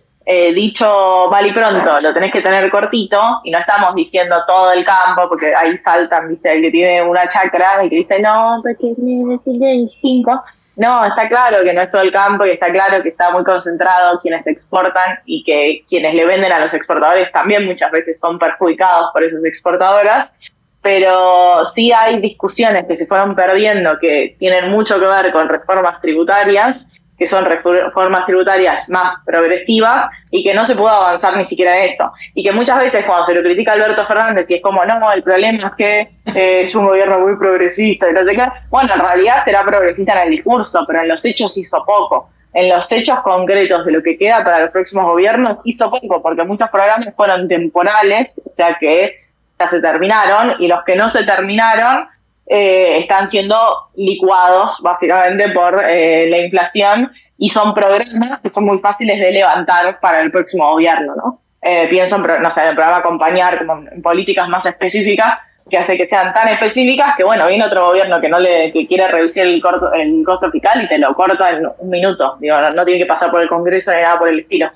dicho mal y pronto, lo tenés que tener cortito, y no estamos diciendo todo el campo, porque ahí saltan, ¿viste? El que tiene una chacra y que dice, no, porque tiene 5. No, está claro que no es todo el campo y está claro que está muy concentrado quienes exportan y que quienes le venden a los exportadores también muchas veces son perjudicados por esas exportadoras. Pero sí hay discusiones que se fueron perdiendo que tienen mucho que ver con reformas tributarias, que son reformas tributarias más progresivas y que no se pudo avanzar ni siquiera en eso. Y que muchas veces cuando se lo critica a Alberto Fernández y es como, no, el problema es que es un gobierno muy progresista y no sé qué, bueno, en realidad será progresista en el discurso, pero en los hechos hizo poco. En los hechos concretos de lo que queda para los próximos gobiernos hizo poco, porque muchos programas fueron temporales, o sea que ya se terminaron, y los que no se terminaron están siendo licuados básicamente por la inflación, y son programas que son muy fáciles de levantar para el próximo gobierno, ¿no? Pienso en, no sé, en el programa Acompañar, como en políticas más específicas, que hace que sean tan específicas que, bueno, viene otro gobierno que quiere reducir el costo fiscal y te lo corta en un minuto. Digo, no tiene que pasar por el Congreso ni nada por el estilo.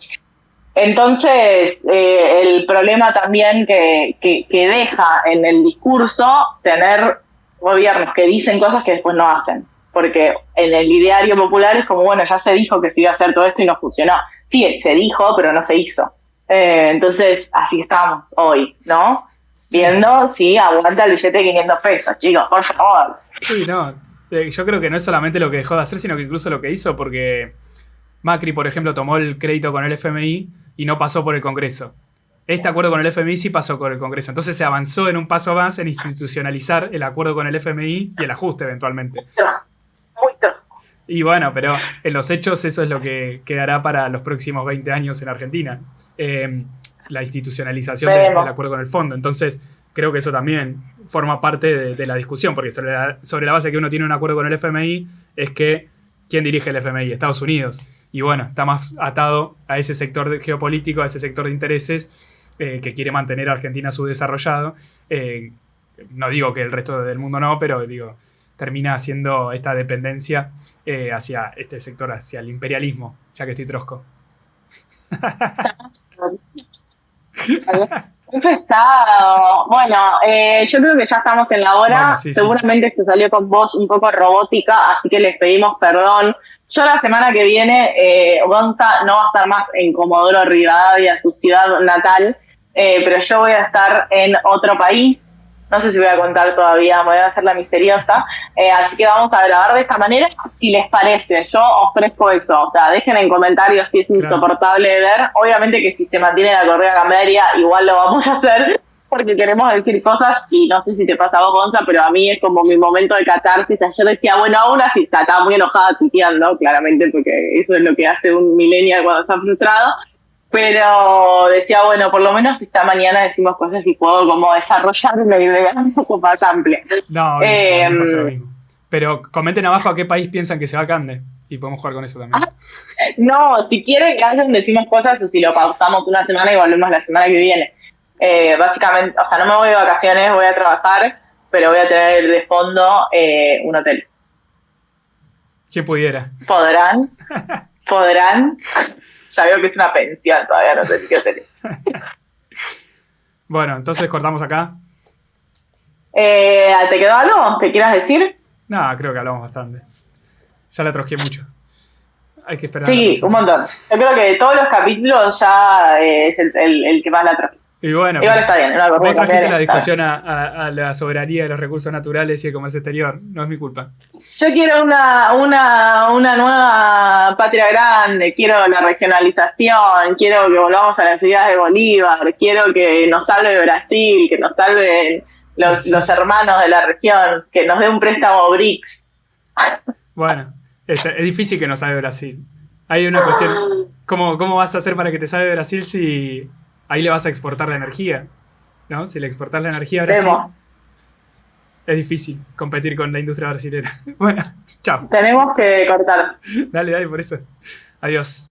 Entonces, el problema también que deja en el discurso tener gobiernos que dicen cosas que después no hacen. Porque en el ideario popular es como, bueno, ya se dijo que se iba a hacer todo esto y no funcionó. Sí, se dijo, pero no se hizo. Entonces, así estamos hoy, ¿no? Viendo si aguanta el billete de 500 pesos, chicos, por favor. Sí, no. Yo creo que no es solamente lo que dejó de hacer, sino que incluso lo que hizo, porque Macri, por ejemplo, tomó el crédito con el FMI y no pasó por el Congreso. Este acuerdo con el FMI sí pasó por el Congreso. Entonces se avanzó en un paso más en institucionalizar el acuerdo con el FMI y el ajuste eventualmente. Muy tronco. Y bueno, pero en los hechos eso es lo que quedará para los próximos 20 años en Argentina. La institucionalización del acuerdo con el fondo. Entonces creo que eso también forma parte de la discusión, porque sobre la base que uno tiene un acuerdo con el FMI es que ¿quién dirige el FMI? Estados Unidos. Y bueno, está más atado a ese sector geopolítico, a ese sector de intereses que quiere mantener a Argentina subdesarrollado. No digo que el resto del mundo no, pero digo, termina haciendo esta dependencia hacia este sector, hacia el imperialismo, ya que estoy trosco. Muy pesado. Bueno, yo creo que ya estamos en la hora. Bueno, sí, seguramente esto salió con voz un poco robótica, así que les pedimos perdón. Yo la semana que viene, Gonza no va a estar más en Comodoro Rivadavia, su ciudad natal, pero yo voy a estar en otro país. No sé si voy a contar todavía, me voy a hacer la misteriosa. Así que vamos a grabar de esta manera, si les parece. Yo ofrezco eso. O sea, dejen en comentarios si es insoportable de ver. Obviamente que si se mantiene la correa cambiaria, igual lo vamos a hacer, porque queremos decir cosas, y no sé si te pasa a vos, Gonza, pero a mí es como mi momento de catarsis. Ayer decía, bueno, aún así estaba muy enojada tuiteando, claramente, porque eso es lo que hace un millennial cuando está frustrado. Pero decía, bueno, por lo menos esta mañana decimos cosas y puedo como desarrollar una idea un poco más amplia. No, buenísimo, a mí me pasa lo mismo. Pero comenten abajo a qué país piensan que se va Cande. Y podemos jugar con eso también. No, si quieren que hagan, decimos cosas o si lo pausamos una semana y volvemos la semana que viene. Básicamente, o sea, no me voy de vacaciones, voy a trabajar, pero voy a tener de fondo un hotel. ¿Quién pudiera? ¿Podrán? ¿Podrán? Ya veo que es una pensión, todavía no sé si qué hacer. Bueno, entonces cortamos acá. ¿Te quedó algo que quieras decir? No, creo que hablamos bastante. Ya la trosqué mucho. Hay que esperar. Sí, un montón. Yo creo que de todos los capítulos ya es el que más la trae. Y bueno, igual está bien. vos trajiste la discusión a la soberanía de los recursos naturales y el comercio exterior. No es mi culpa. Yo quiero una nueva patria grande, quiero la regionalización, quiero que volvamos a las ideas de Bolívar, quiero que nos salve Brasil, que nos salven los hermanos de la región, que nos dé un préstamo BRICS. Bueno, es difícil que nos salve Brasil. Hay una cuestión. ¿Cómo vas a hacer para que te salve Brasil si ahí le vas a exportar la energía? ¿No? Si le exportas la energía a Brasil, Vemos. es difícil competir con la industria brasilera. Bueno, chao. Tenemos que cortar. Dale, por eso. Adiós.